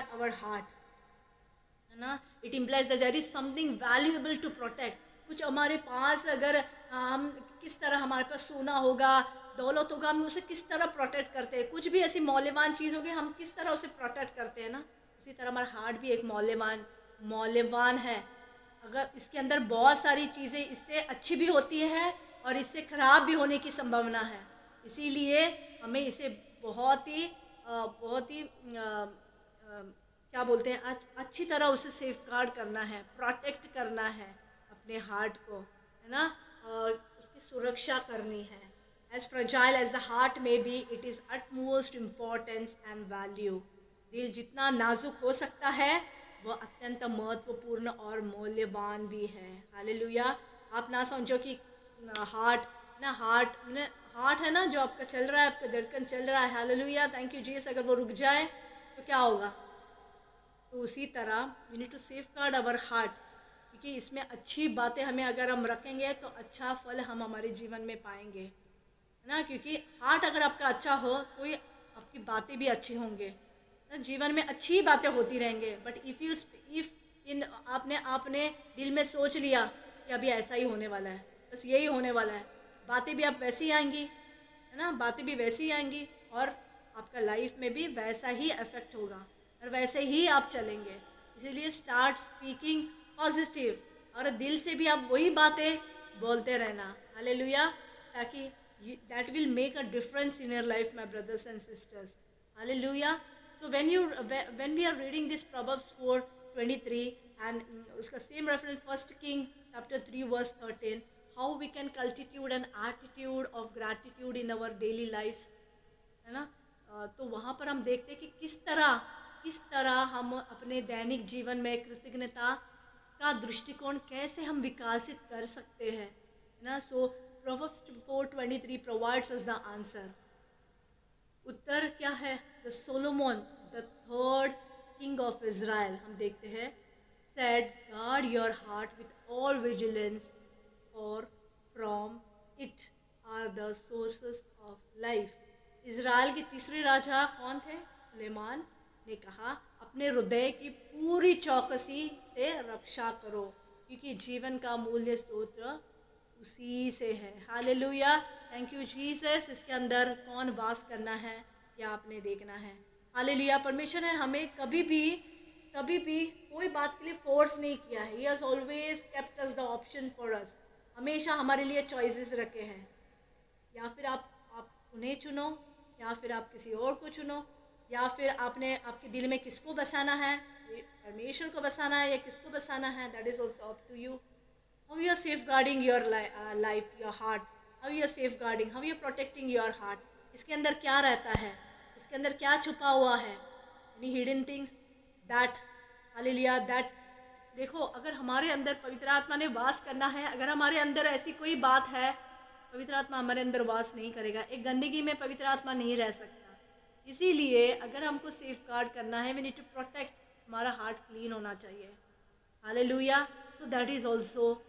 अवर हार्ट, है ना। It implies that there is something valuable to protect. कुछ हमारे पास अगर हम किस तरह, हमारे पास सोना होगा, दौलत होगा, हम उसे किस तरह प्रोटेक्ट करते हैं। कुछ भी ऐसी मौल्यवान चीज़ होगी, हम किस तरह उसे प्रोटेक्ट करते हैं ना। उसी तरह हमारा हार्ट भी एक मौल्यवान है। अगर इसके अंदर बहुत सारी चीज़ें इससे अच्छी भी होती है और इससे ख़राब भी होने की संभावना है। इसीलिए हमें इसे बहुत ही क्या बोलते हैं, अच्छी तरह उसे सेफ गार्ड करना है, प्रोटेक्ट करना है अपने हार्ट को, है ना, उसकी सुरक्षा करनी है। As fragile as the heart में be, it is utmost importance and value. दिल जितना नाजुक हो सकता है वह अत्यंत महत्वपूर्ण और मूल्यवान भी है। हालेलुया। आप ना समझो कि हार्ट है ना जो आपका चल रहा है, आपका धड़कन चल रहा है। Hallelujah, thank you Jesus. अगर वो रुक जाए तो क्या होगा? तो उसी तरह we need to safeguard our heart, क्योंकि इसमें अच्छी बातें हमें अगर हम रखेंगे तो अच्छा फल हम हमारे जीवन में पाएंगे, है ना। क्योंकि हार्ट अगर आपका अच्छा हो तो आपकी बातें भी अच्छी होंगे, जीवन में अच्छी बातें होती रहेंगे। बट आपने दिल में सोच लिया कि अभी ऐसा ही होने वाला है, बस यही होने वाला है, बातें भी आप वैसी ही आएंगी, है ना, बातें भी वैसी ही आएंगी और आपका लाइफ में भी वैसा ही इफेक्ट होगा और वैसे ही आप चलेंगे। इसीलिए स्टार्ट स्पीकिंग पॉजिटिव, और दिल से भी आप वही बातें बोलते रहना। हालेलुया, ताकि that will make a difference in your life my brothers and sisters. Hallelujah. तो when we are reading this Proverbs 4:23 and उसका same reference 1 King chapter 3 verse 13, how we can cultivate an attitude of gratitude in our daily lives, है ना। तो वहाँ पर हम देखते हैं कि किस तरह हम अपने दैनिक जीवन में कृतज्ञता का दृष्टिकोण कैसे हम विकसित कर सकते हैं, ना। सो Proverbs 4:23 provides us the answer. उत्तर क्या है? The Solomon, the third king of Israel, हम देखते हैं, said guard your heart with all vigilance, or from it are the sources of life. Israel के तीसरे राजा कौन थे? सुलेमान ने कहा अपने हृदय की पूरी चौकसी से रक्षा करो, क्योंकि जीवन का मूल्य स्रोत उसी से है। Hallelujah, thank you Jesus. इसके अंदर कौन वास करना है या आपने देखना है। हालेलुया। परमेश्वर ने हमें कभी भी कोई बात के लिए फोर्स नहीं किया है। He has always kept us the option for us. हमेशा हमारे लिए चॉइसेस रखे हैं, या फिर आप उन्हें चुनो, या फिर आप किसी और को चुनो, या फिर आपके दिल में किसको बसाना है, परमेश्वर को बसाना है या किसको बसाना है, that is also up to you. How you are safeguarding your life, your heart, how you are safeguarding, how you are protecting your heart. इसके अंदर क्या रहता है, इसके अंदर क्या छुपा हुआ है, any hidden things that, hallelujah, that देखो, अगर हमारे अंदर पवित्र आत्मा ने वास करना है, अगर हमारे अंदर ऐसी कोई बात है, पवित्र आत्मा हमारे अंदर वास नहीं करेगा। एक गंदगी में पवित्र आत्मा नहीं रह सकता। इसीलिए अगर हमको सेफ गार्ड करना है, वी नीड टू प्रोटेक्ट, हमारा हार्ट क्लीन होना चाहिए। हालेलुया। तो that is also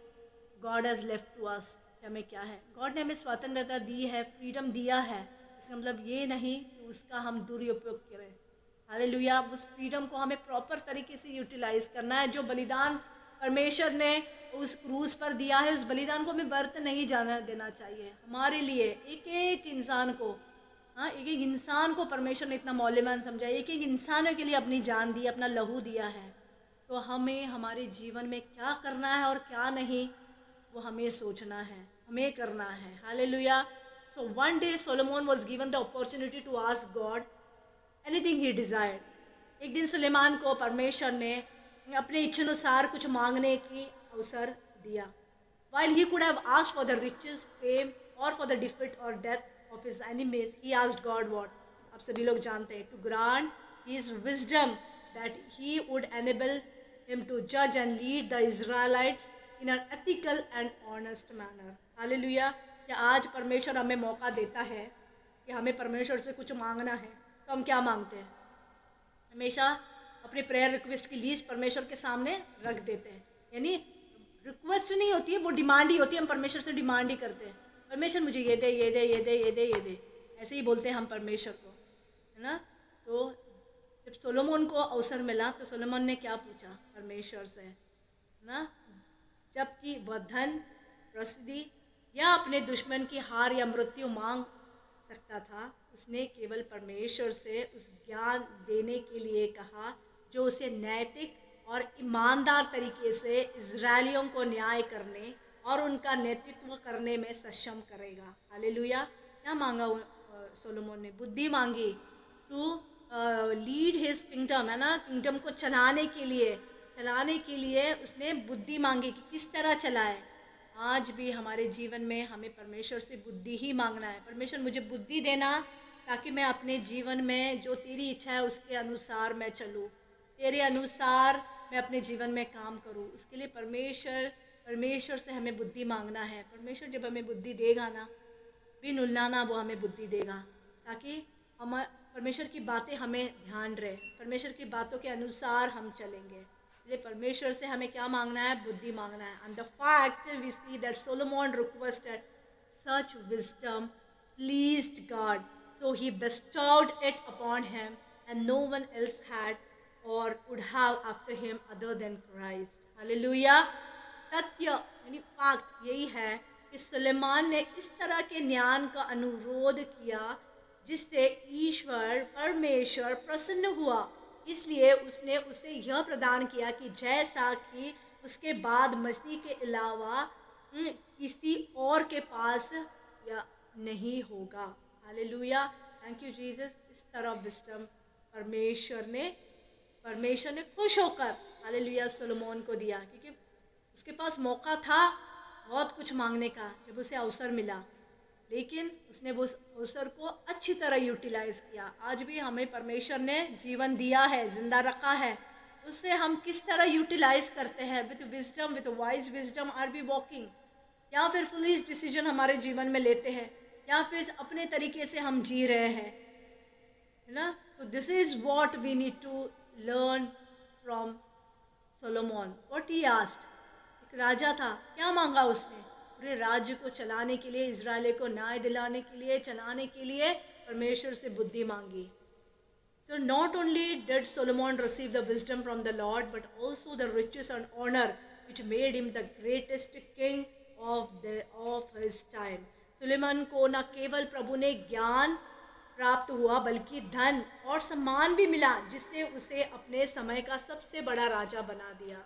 God has left to us कि हमें क्या है, गॉड ने हमें स्वतंत्रता दी है, फ्रीडम दिया है। इसका मतलब ये नहीं कि उसका हम दुरुपयोग करें। हालेलुया। उस फ्रीडम को हमें प्रॉपर तरीके से यूटिलाइज करना है। जो बलिदान परमेश्वर ने उस क्रूज पर दिया है, उस बलिदान को हमें व्यर्थ नहीं जाना देना चाहिए। हमारे लिए एक एक इंसान को, हाँ, एक एक इंसान को परमेश्वर ने इतना मौल्यवान समझा, एक एक इंसानों के लिए अपनी जान दी, अपना लहू दिया है। तो हमें हमारे जीवन में क्या करना है और क्या नहीं, वो हमें सोचना है, हमें करना है। Hallelujah. So one day Solomon was given the opportunity to ask God anything he desired. एक दिन सुलेमान को परमेश्वर ने अपने इच्छानुसार कुछ मांगने की अवसर दिया। While he could have asked for the riches, fame, or for the defeat or death of his enemies, he asked God what? आप सभी लोग जानते हैं, to grant his wisdom that he would enable him to judge and lead the Israelites in an ethical and honest manner. Hallelujah. क्या आज परमेश्वर हमें मौका देता है कि हमें परमेश्वर से कुछ मांगना है, तो हम क्या मांगते हैं? हमेशा अपने प्रेयर रिक्वेस्ट की लिस्ट परमेश्वर के सामने रख देते हैं। यानी रिक्वेस्ट नहीं होती है, वो डिमांड ही होती है। हम परमेश्वर से डिमांड ही करते हैं, परमेश्वर मुझे ये दे, ये दे, ये दे, ये दे, ये दे, ऐसे ही बोलते हैं हम परमेश्वर को, है ना। तो जब सोलोमन को अवसर मिला तो सोलोमन ने क्या पूछा परमेश्वर से, है ना। जबकि वह धन, प्रसिद्धि या अपने दुश्मन की हार या मृत्यु मांग सकता था, उसने केवल परमेश्वर से उस ज्ञान देने के लिए कहा जो उसे नैतिक और ईमानदार तरीके से इजरायलियों को न्याय करने और उनका नेतृत्व करने में सक्षम करेगा। हालेलुया। क्या मांगा सोलोमन ने? बुद्धि मांगी टू लीड हिज किंगडम, है ना। किंगडम को चलाने के लिए उसने बुद्धि मांगी कि किस तरह चलाए। आज भी हमारे जीवन में हमें परमेश्वर से बुद्धि ही मांगना है। परमेश्वर मुझे बुद्धि देना ताकि मैं अपने जीवन में जो तेरी इच्छा है उसके अनुसार मैं चलूँ, तेरे अनुसार मैं अपने जीवन में काम करूँ। उसके लिए परमेश्वर से हमें बुद्धि मांगना है। परमेश्वर जब हमें बुद्धि देगा ना, बिन उलझाना वो हमें बुद्धि देगा, ताकि हम परमेश्वर की बातें हमें ध्यान रहे, परमेश्वर की बातों के अनुसार हम चलेंगे। इसलिए परमेश्वर से हमें क्या मांगना है? बुद्धि मांगना है। And the fact we see that Solomon requested such wisdom pleased God, so he bestowed it upon him, and no one else had or would have after him other than Christ. Hallelujah. तथ्य यानी fact यही है कि सुलेमान ने इस तरह के ज्ञान का अनुरोध किया जिससे ईश्वर परमेश्वर प्रसन्न हुआ। इसलिए उसने उसे यह प्रदान किया कि जैसा कि उसके बाद मसीह के अलावा किसी और के पास या नहीं होगा। हालेलुया। Thank you Jesus. इस तरह विस्डम परमेश्वर ने खुश होकर हालेलुया सोलोमन को दिया, क्योंकि उसके पास मौका था बहुत कुछ मांगने का जब उसे अवसर मिला, लेकिन उसने वो अवसर को अच्छी तरह यूटिलाइज किया। आज भी हमें परमेश्वर ने जीवन दिया है, जिंदा रखा है, उससे हम किस तरह यूटिलाइज करते हैं? With wisdom, with wise wisdom R be walking, या फिर फुलिश डिसीजन हमारे जीवन में लेते हैं, या फिर अपने तरीके से हम जी रहे हैं, है ना। तो this is what we need to learn from Solomon. What he asked, एक राजा था, क्या मांगा उसने? पूरे राज्य को चलाने के लिए, इजराइल को न्याय दिलाने के लिए, चलाने के लिए परमेश्वर से बुद्धि मांगी। So not only did Solomon receive the wisdom from the Lord, but also the riches and honor which made him the greatest king of his time. Suleman को न केवल प्रभु ने ज्ञान प्राप्त हुआ बल्कि धन और सम्मान भी मिला, जिससे उसे अपने समय का सबसे बड़ा राजा बना दिया।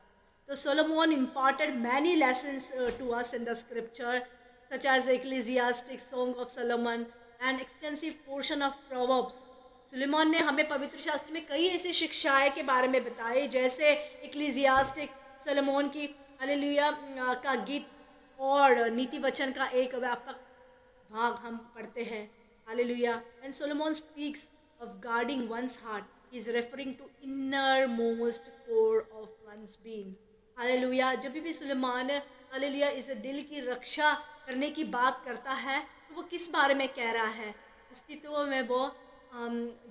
So Solomon imparted many lessons to us in the scripture, such as Ecclesiastic, Song of Solomon, and extensive portion of Proverbs. Suleman ने हमें पवित्र शास्त्र में कई ऐसी शिक्षाएं के बारे में बताई, जैसे इक्लेसियास्टिक, सोलोमन की हालेलुया का गीत और नीति वचन का एक व्यापक भाग हम पढ़ते हैं। Hallelujah. And Solomon speaks of guarding one's heart, he is referring to innermost core of one's being. Hallelujah. जब भी सुलेमान हालेलुया इस दिल की रक्षा करने की बात करता है, तो वो किस बारे में कह रहा है? अस्तित्व में वो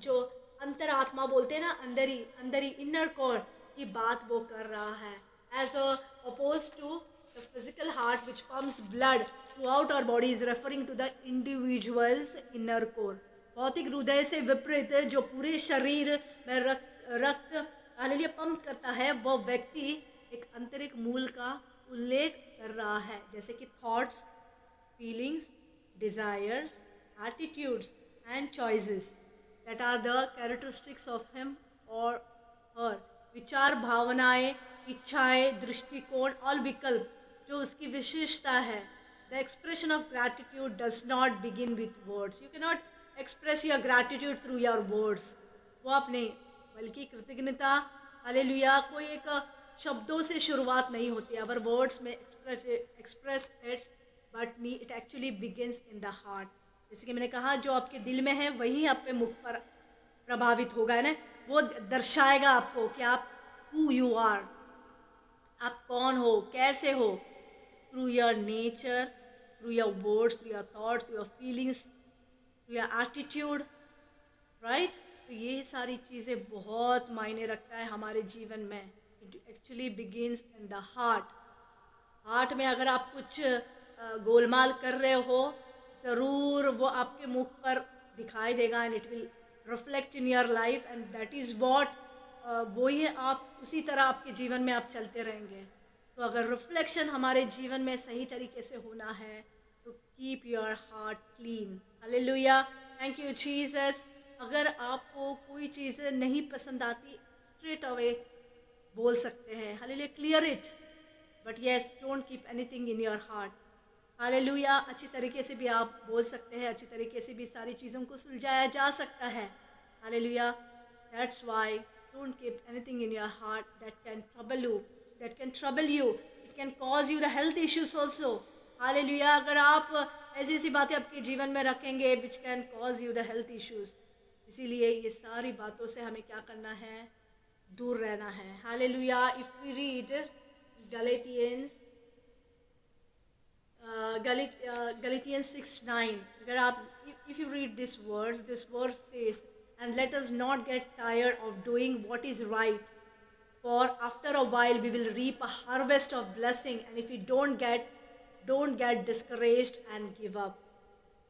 जो अंतरात्मा बोलते हैं ना, अंदर ही इनर कोर की बात वो कर रहा है, as opposed to the physical heart which pumps blood throughout our body is referring to the individual's inner core. भौतिक हृदय से विपरीत जो पूरे शरीर में रक्त हालेलुया पंप करता है, वो व्यक्ति एक आंतरिक मूल का उल्लेख कर रहा है, जैसे कि thoughts, feelings, desires, attitudes and choices that are the characteristics of him or her। विचार, भावनाएं, इच्छाएं, दृष्टिकोण और विकल्प जो उसकी विशेषता है। The expression of gratitude does not begin with words. You cannot express your gratitude through your words। वो आप नहीं, बल्कि कृतज्ञता हालेलुया कोई एक शब्दों से शुरुआत नहीं होती। अवर वर्ड्स में express it but me it actually begins in the heart. जैसे कि मैंने कहा, जो आपके दिल में है वही आप पे मुख पर प्रभावित होगा, है ना, वो दर्शाएगा आपको कि आप हु यू आर, आप कौन हो, कैसे हो, through your nature, through your words, through your thoughts, through your feelings, through your attitude, right. तो ये सारी चीज़ें बहुत मायने रखता है हमारे जीवन में। It actually begins in the heart. Heart में अगर आप कुछ गोलमाल कर रहे हो, ज़रूर वो आपके मुख पर दिखाई देगा, and it will reflect in your life, and that is what वही आप उसी तरह आपके जीवन में आप चलते रहेंगे। तो अगर रिफ्लेक्शन हमारे जीवन में सही तरीके से होना है तो keep your heart clean. Hallelujah, thank you Jesus. अगर आपको कोई चीज़ नहीं पसंद आती, स्ट्रेट अवे बोल सकते हैं, hallelujah, clear it, but yes don't keep anything in your heart. Hallelujah, अच्छी तरीके से भी आप बोल सकते हैं, अच्छी तरीके से भी सारी चीज़ों को सुलझाया जा सकता है। Hallelujah, that's why don't keep anything in your heart that can trouble you, it can cause you the health issues also. Hallelujah, अगर आप ऐसी ऐसी बातें आपके जीवन में रखेंगे which can cause you the health issues, इसीलिए ये सारी बातों से हमें क्या करना है, दूर रहना है। Hallelujah, if we read Galatians 6:9, अगर आप if you read this verse says, and let us not get tired of doing what is right, for after a while we will reap a harvest of blessing, and if we don't get discouraged and give up।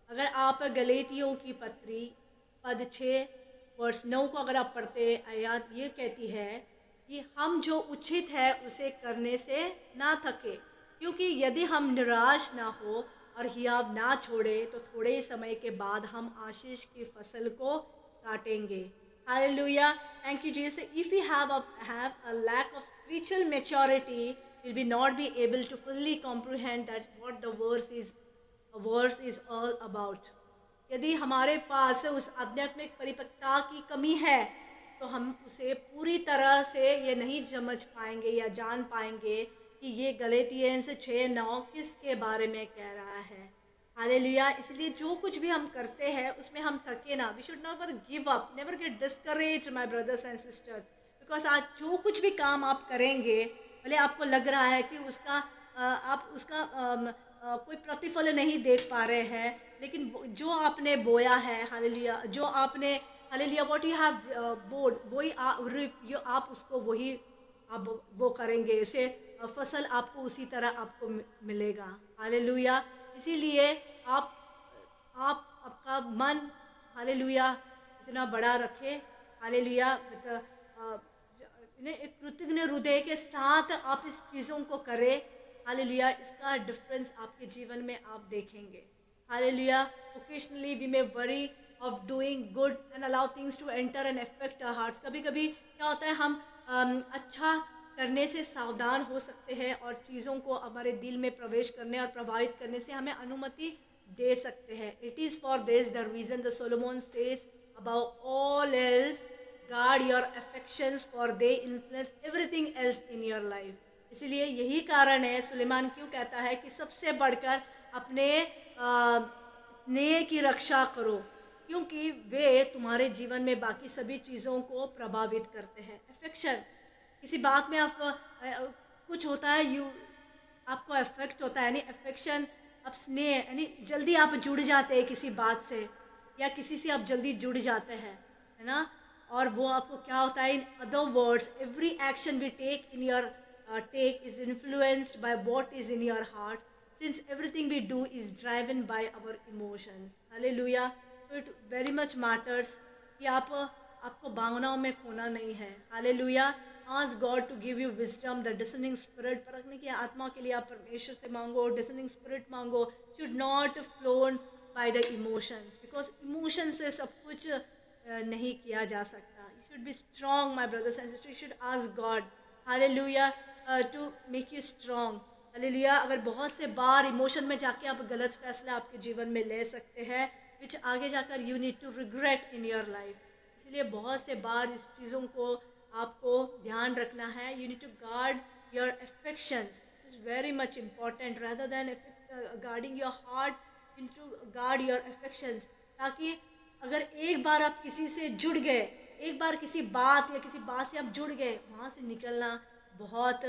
अगर आप गलेतियों की पत्री पद 6 verse 9 को अगर आप पढ़ते, आयत ये कहती है कि हम जो उचित है उसे करने से ना थके, क्योंकि यदि हम निराश ना हो और हियाव ना छोड़े तो थोड़े ही समय के बाद हम आशीष की फसल को काटेंगे। Hallelujah, thank you Jesus. If we have a lack of spiritual maturity, we'll be not be able to fully comprehend that what the verse is all about। यदि हमारे पास उस आध्यात्मिक परिपक्वता की कमी है तो हम उसे पूरी तरह से ये नहीं समझ पाएंगे या जान पाएंगे कि ये गलेतियंस 6:9 किसके बारे में कह रहा है। हालेलुया, इसलिए जो कुछ भी हम करते हैं उसमें हम थके ना। We should never give up, never get discouraged my brothers and sisters, because आज जो कुछ भी काम आप करेंगे, भले आपको लग रहा है कि आप उसका कोई प्रतिफल नहीं देख पा रहे हैं, लेकिन जो आपने बोया है, हालेलुया, जो आपने hallelujah what you have sowed, वही आप उसको वही आप वो करेंगे, इसे फसल आपको उसी तरह आपको मिलेगा। हालेलुया, इसीलिए आपका मन हालेलुया इतना बड़ा रखे। हालेलुया, एक कृतज्ञ हृदय के साथ आप इस चीज़ों को करें। हालेलुया, इसका डिफरेंस आपके जीवन में आप देखेंगे। Hallelujah, occasionally we may worry of doing good and allow things to enter and affect our hearts। कभी कभी क्या होता है, हम अच्छा करने से सावधान हो सकते हैं और चीज़ों को हमारे दिल में प्रवेश करने और प्रभावित करने से हमें अनुमति दे सकते हैं। It is for this the reason the Solomon says about all else guard your affections for they influence everything else in your life. इसलिए यही कारण है सुलेमान क्यों कहता है कि सबसे बढ़कर अपने स्नेह की रक्षा करो, क्योंकि वे तुम्हारे जीवन में बाकी सभी चीज़ों को प्रभावित करते हैं। अफेक्शन, किसी बात में आप कुछ होता है, आपको अफेक्ट होता है, यानी अफेक्शन, अब स्नेह, यानी जल्दी आप जुड़ जाते हैं किसी बात से। या किसी से आप जल्दी जुड़ जाते हैं, है ना, और वो आपको क्या होता है, in other words every action we take in your take is influenced by what is in your heart, since everything we do is driven by our emotions. Hallelujah. So it very much matters कि आपको भावनाओं में खोना नहीं है. Hallelujah. Ask God to give you wisdom, the discerning spirit. परखने की आत्मा के लिए आप परमेश्वर से मांगो, discerning spirit मांगो. Should not flown by the emotions, because emotions से सब कुछ नहीं किया जा सकता. You should be strong, my brothers and sisters. You should ask God. Hallelujah. To make you strong. Hallelujah. अगर बहुत से बार इमोशन में जाके आप गलत फैसला आपके जीवन में ले सकते हैं, विच आगे जाकर you need to regret in your life. इसलिए बहुत से बार इस चीज़ों को आपको ध्यान रखना है. You need to guard your affections. Is very much important rather than guarding your heart. You need to guard your affections, ताकि अगर एक बार आप किसी से जुड़ गए, एक बार किसी बात या किसी बात से आप जुड़ गए, वहाँ से निकलना बहुत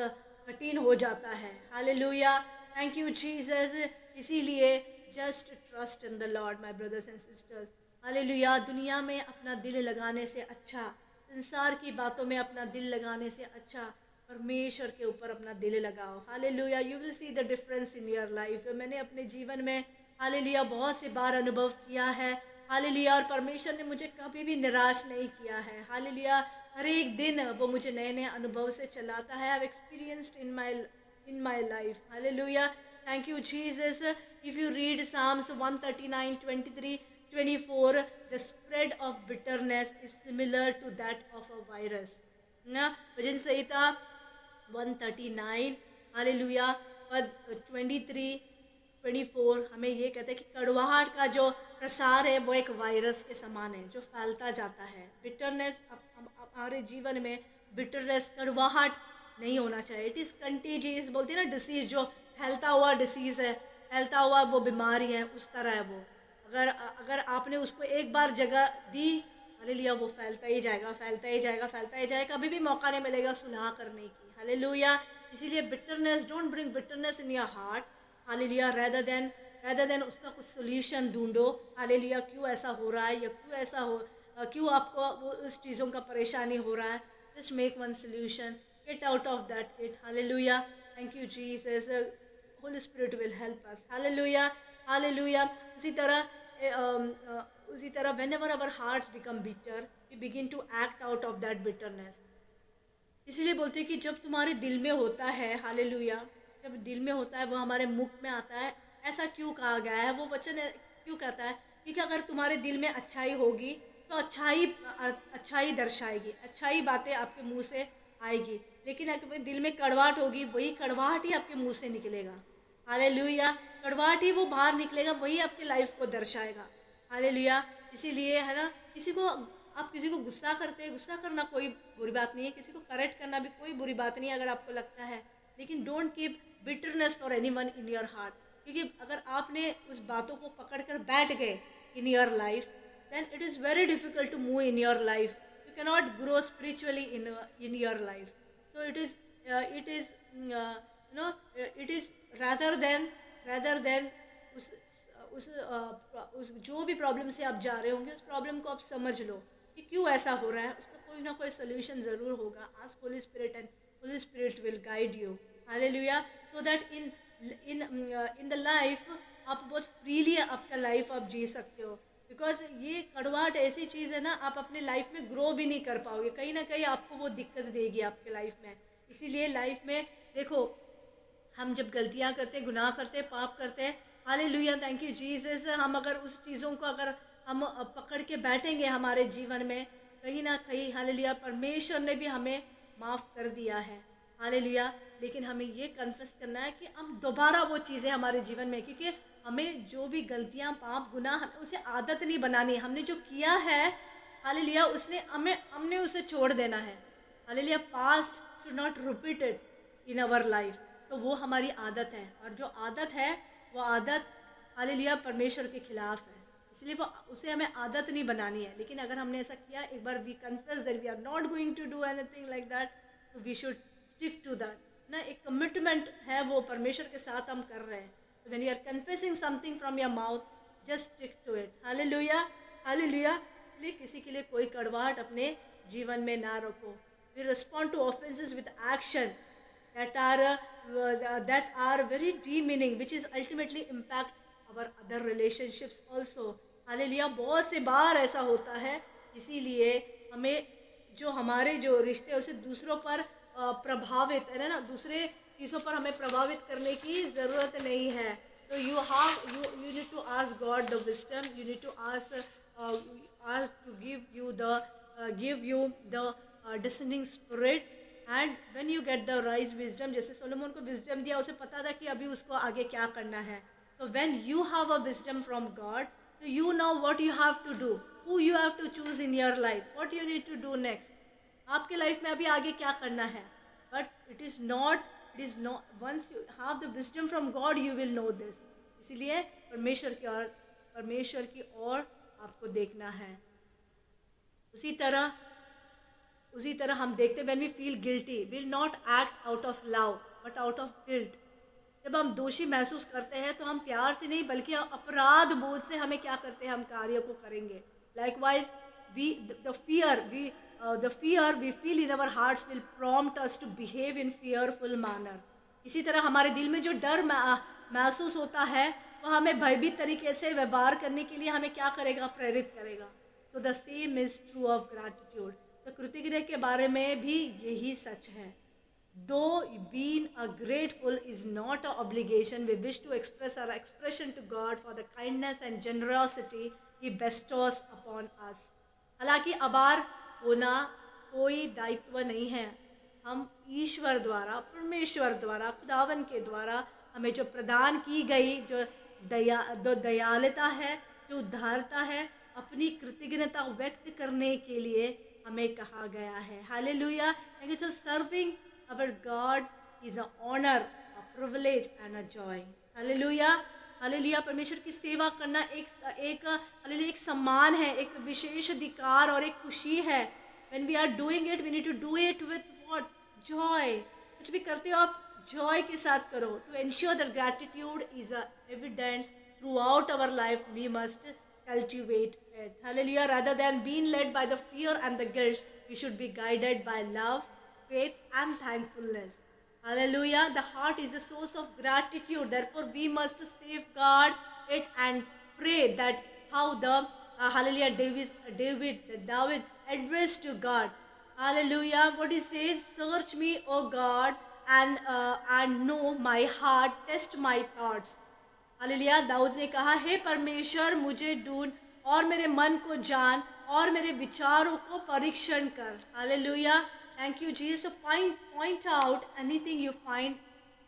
कठिन हो जाता है. हालेलुया. Thank you Jesus. इसीलिए just trust in the lord my brothers and sisters. Hallelujah. दुनिया में अपना दिल लगाने से अच्छा, संसार की बातों में अपना दिल लगाने से अच्छा, परमेश्वर के ऊपर अपना दिल लगाओ. Hallelujah. You will see the difference in your life. मैंने अपने जीवन में हालेलुया बहुत से बार अनुभव किया है. हालेलुया. और परमेश्वर ने मुझे कभी भी निराश नहीं किया है. हालेलुया. हर एक दिन वो मुझे नए नए अनुभव से चलाता है. I have experienced in my life. Hallelujah. Thank you Jesus. If you read Psalms 139, 23, 24, the spread of bitterness is similar to that of a virus. ना भजन संहिता 139 हालेलुया पद 23, 24 हमें ये कहते हैं कि कड़वाहट का जो प्रसार है वो एक वायरस के समान है जो फैलता जाता है. बिटरनेस हमारे जीवन में बिटरनेस, कड़वाहट नहीं होना चाहिए. इट इज़ कंटेजियस बोलते हैं ना, डिसीज़ जो फैलता हुआ डिसीज़ है, फैलता हुआ वो बीमारी है, उस तरह है वो. अगर आपने उसको एक बार जगह दी, हालेलुया, वो फैलता ही जाएगा, फैलता ही जाएगा, फैलता ही जाएगा. कभी भी मौका नहीं मिलेगा सुलह करने की. हालेलुया. इसीलिए bitterness, don't bring bitterness in your heart. Hallelujah. Rather than उसका कुछ सोल्यूशन ढूंढो. हालेलुया. क्यों ऐसा हो रहा है या क्यों आपको वो उस चीज़ों का परेशानी हो रहा है. Just make one solution. Get out of that pit. Hallelujah. Thank you Jesus. Holy spirit will help us. Hallelujah. Hallelujah. उसी तरह whenever our hearts become bitter, we begin to act out of that bitterness. इसलिए बोलते हैं कि जब तुम्हारे दिल में होता है, हालेलुया, जब दिल में होता है वो हमारे मुख में आता है. ऐसा क्यों कहा गया है, वो वचन क्यों कहता है? क्योंकि अगर तुम्हारे दिल में अच्छाई होगी तो अच्छाई दर्शाएगी, अच्छाई बातें आपके मुंह से आएगी. लेकिन अगर दिल में कड़वाहट होगी, वही कड़वाहट ही आपके मुंह से निकलेगा. हालेलुया. कड़वाहट ही वो बाहर निकलेगा, वही आपके लाइफ को दर्शाएगा. हालेलुया. इसीलिए है ना, आप किसी को गुस्सा करते हैं, गुस्सा करना कोई बुरी बात नहीं है, किसी को करेक्ट करना भी कोई बुरी बात नहीं है अगर आपको लगता है. लेकिन don't keep bitterness for anyone in your heart. क्योंकि अगर आपने उस बातों को पकड़कर बैठ गए इन your life, then it is very difficult to move in your life. You cannot grow spiritually in your life. So it is rather than उस जो भी प्रॉब्लम से आप जा रहे होंगे, उस प्रॉब्लम को आप समझ लो कि क्यों ऐसा हो रहा है. उसका कोई ना कोई सोल्यूशन ज़रूर होगा. Ask Holi spirit and Holi spirit will guide you. Hallelujah. So that in the life आप बहुत फ्रीली आपका लाइफ आप जी सकते हो. बिकॉज ये कड़वाहट ऐसी चीज़ है ना, आप अपने लाइफ में ग्रो भी नहीं कर पाओगे. कहीं ना कहीं आपको वो दिक्कत देगी आपके लाइफ में. इसीलिए लाइफ में देखो, हम जब गलतियाँ करते, गुनाह करते, पाप करते, हालेलुया, थैंक यू जीसस, हम अगर उस चीज़ों को अगर हम पकड़ के बैठेंगे हमारे जीवन में, कहीं ना कहीं हालेलुया परमेश्वर ने भी हमें माफ़ कर दिया है. हालेलुया. लेकिन हमें ये कन्फेस करना है कि हम दोबारा वो चीज़ें हमारे जीवन में, क्योंकि हमें जो भी गलतियाँ, पाप, गुनाह, हमें उसे आदत नहीं बनानी. हमने जो किया है हालेलुया, हमने उसे छोड़ देना है. Hallelujah. Past should not repeat it in our life. तो वो हमारी आदत है, और जो आदत है वो आदत हालेलुया परमेश्वर के खिलाफ है. इसलिए उसे हमें आदत नहीं बनानी है. लेकिन अगर हमने ऐसा किया, एक बार we confess that we are not going to do anything like that, तो we should stick to that ना. एक कमिटमेंट है वो परमेश्वर के साथ हम कर रहे हैं. When you are confessing something from your mouth, just stick to it. Hallelujah. Hallelujah. इसलिए किसी के लिए कोई कड़वाहट अपने जीवन में ना रखो। We respond to offences with action that are very demeaning, which is ultimately impact our other relationships also. Hallelujah. बहुत से बार ऐसा होता है, इसीलिए हमें जो हमारे जो रिश्ते हैं उसे दूसरों पर प्रभावित है ना, दूसरे चीज़ों पर हमें प्रभावित करने की ज़रूरत नहीं है। तो you need to ask God the wisdom. You need to ask to give you the discerning spirit. And when you get the rise wisdom, जैसे सोलोमन को विजडम दिया, उसे पता था कि अभी उसको आगे क्या करना है। तो when you have a wisdom from God, तो you know what you have to do, who you have to choose in your life, what you need to do next. आपके लाइफ में अभी आगे क्या करना है। But it is not once you have the wisdom from God you will know this. इसीलिए परमेश्वर की ओर आपको देखना है। उसी तरह हम देखते हैं, when we feel guilty, will not act out of love but out of guilt. जब हम दोषी महसूस करते हैं तो हम प्यार से नहीं बल्कि अपराध बोध से हमें क्या करते हैं, हम कार्य को करेंगे। Likewise the fear we feel in our hearts will prompt us to behave in fearful manner. इसी तरह हमारे दिल में जो डर महसूस होता है वो हमें भयभीत तरीके से व्यवहार करने के लिए हमें क्या करेगा, प्रेरित करेगा। So the same is true of gratitude. तो कृतज्ञता के बारे में भी यही सच है। Though being a grateful is not a obligation, we wish to express our expression to God for the kindness and generosity he bestows upon us. हालांकि आभार होना कोई दायित्व नहीं है, हम ईश्वर द्वारा, परमेश्वर द्वारा, खुदावन के द्वारा हमें जो प्रदान की गई जो दयालुता है, जो उदारता है, अपनी कृतज्ञता व्यक्त करने के लिए हमें कहा गया है। Hallelujah. Thank you. Serving our God is a honour, a privilege and a joy. Hallelujah. Hallelujah. परमेश्वर की सेवा करना एक सम्मान है, एक विशेष अधिकार और एक खुशी है। When we are doing it we need to do it with what, joy. कुछ भी करते हो आप जॉय के साथ करो। To ensure that gratitude is evident throughout our life we must cultivate it. Hallelujah. Rather than being led by the fear and the guilt, we should be guided by love, faith, and thankfulness. Hallelujah. The heart is the source of gratitude. Therefore, we must safeguard it and pray that how the Hallelujah David addressed to God. Hallelujah. What he says, search me, O God, and know my heart, test my thoughts. Hallelujah. दाऊद ने कहा, हे परमेश्वर मुझे ढूंढ और मेरे मन को जान और मेरे विचारों को परीक्षण कर। Hallelujah. Thank you Jesus. Point out anything you find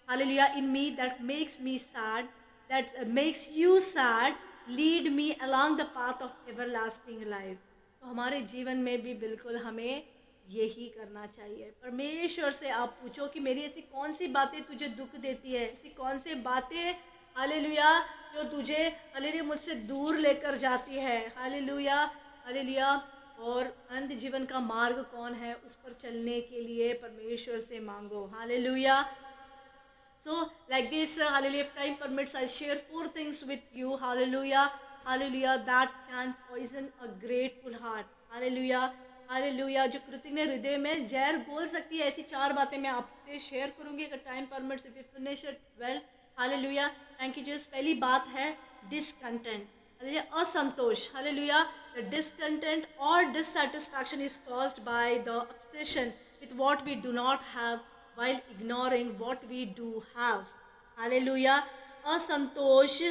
hallelujah in me that makes me sad, that makes you sad, lead me along the path of everlasting life. तो हमारे जीवन में भी बिल्कुल हमें यही करना चाहिए। परमेश्वर से आप पूछो कि मेरी ऐसी कौन सी बातें तुझे दुख देती है, ऐसी कौन सी बातें हालेलुया जो तुझे हालेलुया मुझसे दूर लेकर जाती है। हालेलुया। हालेलुया। और अनंत जीवन का मार्ग कौन है, उस पर चलने के लिए परमेश्वर से मांगो। Hallelujah. So like this hallelujah, if time permits I share 4 things with you. Hallelujah. Hallelujah. That can poison a grateful heart. Hallelujah. Hallelujah. जो कृतज्ञ हृदय में जहर घोल सकती है, ऐसी 4 बातें मैं आपसे शेयर करूंगी अगर time permits, if you finish it well. Hallelujah. Thank you Jesus. पहली बात है डिसकंटेंट, हालेलुया, असंतोष। हालेलुया। द डिसकंटेंट और dissatisfaction is caused by the obsession with what we do not have while ignoring what we do have. Hallelujah. असंतोष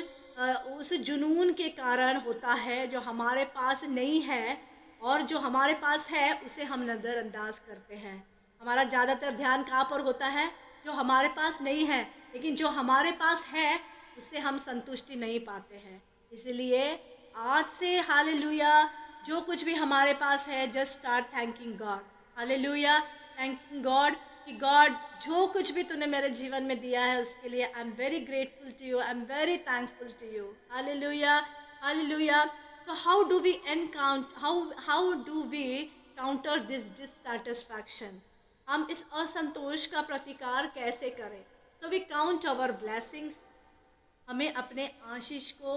उस जुनून के कारण होता है जो हमारे पास नहीं है, और जो हमारे पास है उसे हम नज़रअंदाज करते हैं। हमारा ज़्यादातर ध्यान कहाँ पर होता है, जो हमारे पास नहीं है, लेकिन जो हमारे पास है उससे हम संतुष्टि नहीं पाते हैं। इसलिए आज से हालेलुया जो कुछ भी हमारे पास है, just start thanking God. Hallelujah. Thanking God कि गॉड जो कुछ भी तूने मेरे जीवन में दिया है उसके लिए I am very grateful to you, I am very thankful to you. Hallelujah. Hallelujah. तो how do we counter this dissatisfaction? हम इस असंतोष का प्रतिकार कैसे करें? So we count our blessings. हमें अपने आशीष को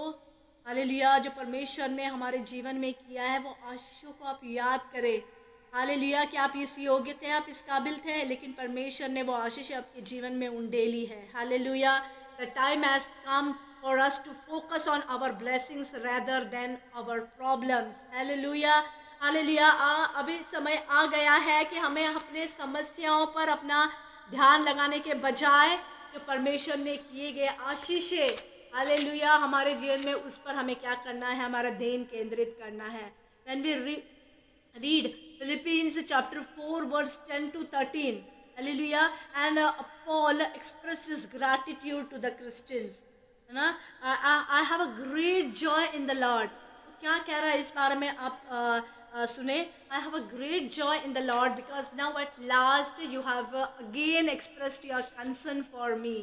हालेलुया, जो परमेश्वर ने हमारे जीवन में किया है वो आशीषों को आप याद करें। हालेलुया कि आप इस योग्य थे, आप इस काबिल थे, लेकिन परमेश्वर ने वो आशीष आपके जीवन में उंडेली है। Hallelujah, the time has come for us to focus on our blessings rather then our problems. Hallelujah, hallelujah, अभी समय आ गया है कि हमें अपने समस्याओं पर अपना ध्यान लगाने के बजाय जो परमेश्वर ने किए गए आशीषें, हालेलुया, हमारे जीवन में उस पर हमें क्या करना है, हमारा ध्यान केंद्रित करना है। When we read Philippians chapter 4 verse 10 to 13, hallelujah, and Paul expressed his gratitude to the Christians, है ना। I have a great joy in the Lord। क्या कह रहा है इस बारे में आप सुने। I have a great joy in the Lord because now at last you have again expressed your concern for me।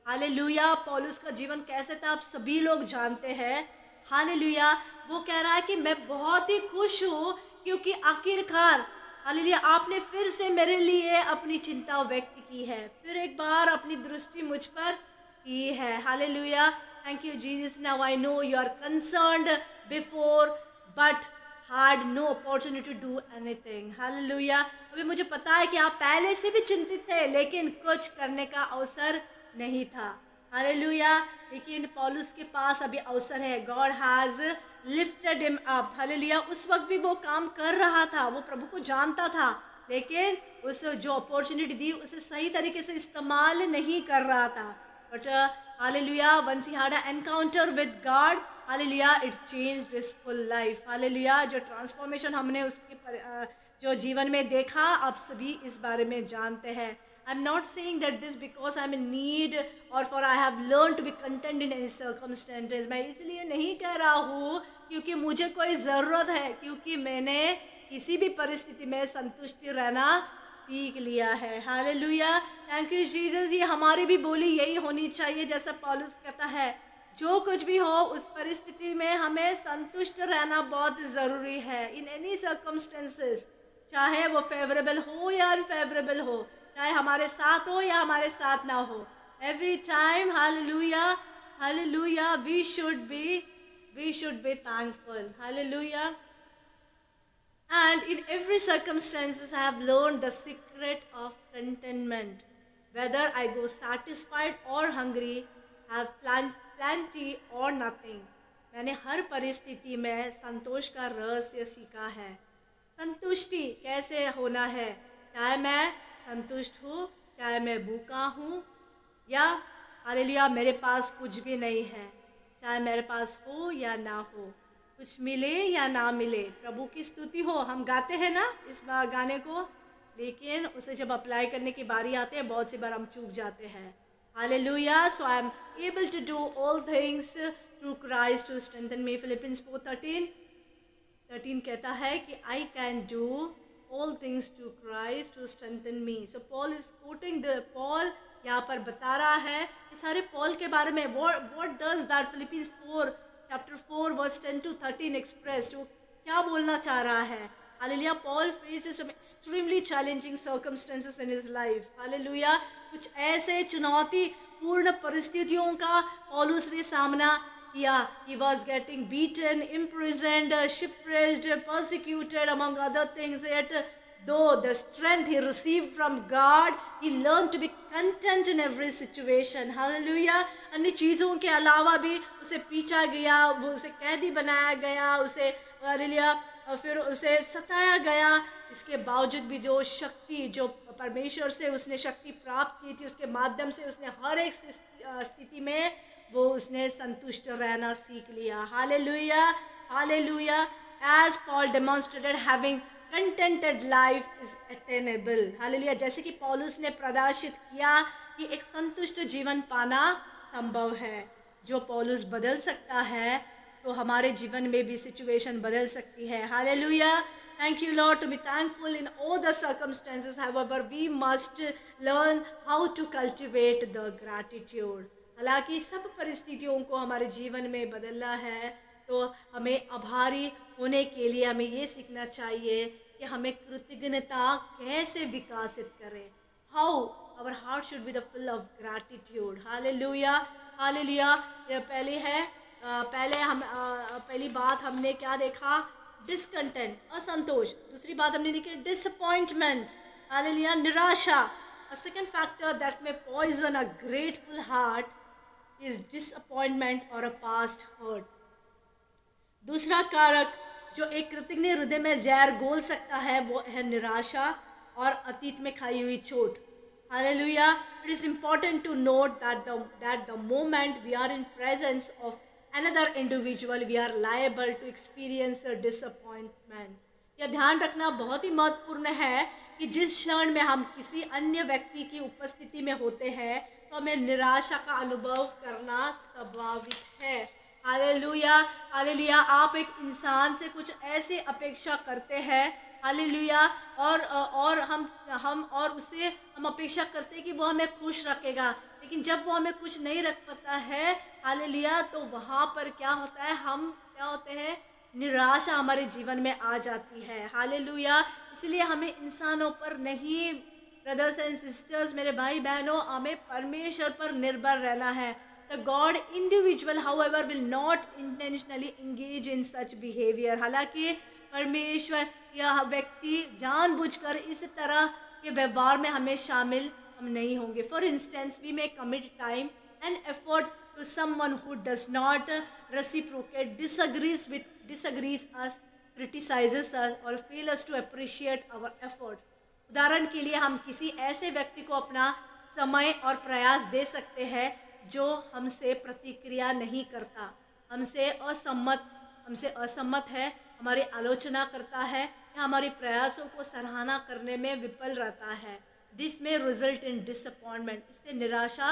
Hallelujah, पौलुस का जीवन कैसे था आप सभी लोग जानते हैं। हालेलुया, वो कह रहा है कि मैं बहुत ही खुश हूँ क्योंकि आखिरकार हालेलुया आपने फिर से मेरे लिए अपनी चिंता व्यक्त की है, फिर एक बार अपनी दृष्टि मुझ पर की है। Hallelujah, thank you Jesus, now I know you are concerned before but had no opportunity to do anything। Hallelujah, अभी मुझे पता है कि आप पहले से भी चिंतित थे लेकिन कुछ करने का अवसर नहीं था। हालेलुया, लेकिन पौलुस के पास अभी अवसर है। God has lifted him up. Hallelujah, उस वक्त भी वो काम कर रहा था, वो प्रभु को जानता था, लेकिन उस जो अपॉर्चुनिटी दी उसे सही तरीके से इस्तेमाल नहीं कर रहा था। But hallelujah, once he had an encounter with God, hallelujah, it changed his full life. Hallelujah, जो ट्रांसफॉर्मेशन हमने उसके जो जीवन में देखा, आप सभी इस बारे में जानते हैं। I'm not saying that this because I'm in need or for I have learned to be content in any circumstances। मैं इसलिए नहीं कह रहा हूँ क्योंकि मुझे कोई ज़रूरत है, क्योंकि मैंने किसी भी परिस्थिति में संतुष्टि रहना सीख लिया है। Hallelujah, thank you Jesus. ये हमारी भी बोली यही होनी चाहिए, जैसा पौलुस कहता है, जो कुछ भी हो उस परिस्थिति में हमें संतुष्ट रहना बहुत ज़रूरी है। इन एनी सर्कमस्टेंसेस, चाहे वो फेवरेबल हो या अनफेवरेबल हो, चाहे हमारे साथ हो या हमारे साथ ना हो, every time hallelujah, hallelujah, we should be thankful. Hallelujah, and in every circumstances I have learned the secret of contentment, whether I go satisfied or hungry, have plenty or nothing। मैंने हर परिस्थिति में संतोष का रहस्य सीखा है। संतुष्टि कैसे होना है, चाहे मैं संतुष्ट हूँ, चाहे मैं भूखा हूँ, या हालेलुया मेरे पास कुछ भी नहीं है, चाहे मेरे पास हो या ना हो, कुछ मिले या ना मिले, प्रभु की स्तुति हो। हम गाते हैं ना इस गाने को, लेकिन उसे जब अप्लाई करने की बारी आती है बहुत सी बार हम चूक जाते हैं। Hallelujah, so I am able to do all things through Christ to strengthen me. Philippians 4:13 कहता है कि I can do all things to Christ who strengthen me। So Paul is quoting Paul यहाँ पर बता रहा है कि सारे पॉल के बारे में। what does that Philippians 4 chapter 4 verse 10 to 13 expressed, वो क्या बोलना चाह रहा है। Hallelujah, Paul faced some extremely challenging circumstances in his life। Hallelujah, कुछ ऐसे चुनौतीपूर्ण परिस्थितियों का पौलुस ने सामना किया। He was getting beaten, imprisoned, shipwrecked, persecuted, among other things, yet though the strength he received from God, he learned to be content in every situation। Hallelujah, अन्य चीज़ों के अलावा भी उसे पीटा गया, वो उसे कैदी बनाया गया, उसे हालेलुया फिर उसे सताया गया, इसके बावजूद भी जो शक्ति, जो परमेश्वर से उसने शक्ति प्राप्त की थी, उसके माध्यम से उसने हर एक स्थिति में वो उसने संतुष्ट रहना सीख लिया। Hallelujah, hallelujah, as Paul demonstrated, having contented life is attainable। Hallelujah, जैसे कि पौलुस ने प्रदर्शित किया कि एक संतुष्ट जीवन पाना संभव है। जो पौलुस बदल सकता है तो हमारे जीवन में भी सिचुएशन बदल सकती है। Hallelujah, thank you Lord, to be thankful in all the circumstances। However, we must learn how to cultivate the gratitude। हालांकि सब परिस्थितियों को हमारे जीवन में बदलना है तो हमें आभारी होने के लिए हमें ये सीखना चाहिए कि हमें कृतज्ञता कैसे विकसित करें। How our heart should be the full of gratitude. Hallelujah, hallelujah, पहले है पहली बात हमने क्या देखा? डिसकंटेंट, असंतोष। दूसरी बात हमने देखी डिसअपॉइंटमेंट, हालेलुया, निराशा। A second factor that may poison a grateful heart is disappointment or a past hurt. दूसरा कारक जो एक कृतज्ञ हृदय में जहर घोल सकता है वो है निराशा और अतीत में खाई हुई चोट। Hallelujah. It is important to note that the moment we are in presence of another individual, we are liable to experience a disappointment. यह ध्यान रखना बहुत ही महत्वपूर्ण है कि जिस क्षण में हम किसी अन्य व्यक्ति की उपस्थिति में होते हैं तो हमें निराशा का अनुभव करना स्वाभाविक है। Hallelujah, hallelujah. आप एक इंसान से कुछ ऐसे अपेक्षा करते हैं, हालेलुया, और हम उससे हम अपेक्षा करते हैं कि वो हमें खुश रखेगा, लेकिन जब वो हमें खुश नहीं रख पाता है, हालेलुया, तो वहाँ पर क्या होता है? हम क्या होते हैं? निराशा हमारे जीवन में आ जाती है। हालेलुया। इसलिए हमें इंसानों पर नहीं, ब्रदर्स एंड सिस्टर्स, मेरे भाई बहनों, हमें परमेश्वर पर निर्भर रहना है। The God individual, however, will not intentionally engage in such behavior. हालांकि परमेश्वर यह व्यक्ति जानबूझकर इस तरह के व्यवहार में हमें शामिल हम नहीं होंगे। For instance, we may commit time and effort to someone who does not reciprocate, disagrees us, criticizes us, or fail us to appreciate our efforts. उदाहरण के लिए हम किसी ऐसे व्यक्ति को अपना समय और प्रयास दे सकते हैं जो हमसे प्रतिक्रिया नहीं करता, हमसे असम्मत है, हमारी आलोचना करता है या हमारे प्रयासों को सराहना करने में विफल रहता है। दिस में रिजल्ट इन डिसअपॉइंटमेंट, इससे निराशा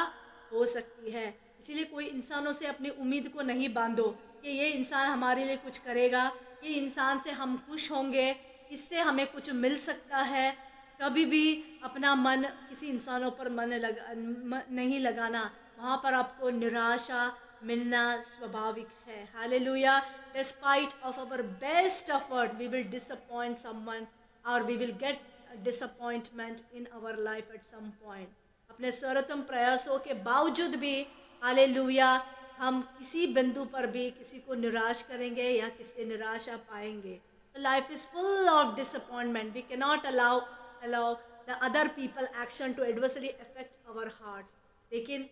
हो सकती है। इसीलिए कोई इंसानों से अपनी उम्मीद को नहीं बांधो कि ये इंसान हमारे लिए कुछ करेगा, ये इंसान से हम खुश होंगे, इससे हमें कुछ मिल सकता है। कभी भी अपना मन किसी इंसानों पर नहीं लगाना, वहाँ पर आपको निराशा मिलना स्वाभाविक है। Hallelujah. Despite of our best effort, we will disappoint someone or we will get disappointment in our life at some point. अपने सर्वोत्तम प्रयासों के बावजूद भी, हालेलुया, हम किसी बिंदु पर भी किसी को निराश करेंगे या किसी निराशा पाएंगे। Life is full of disappointment. We cannot allow the other people action to adversely affect our hearts. लेकिन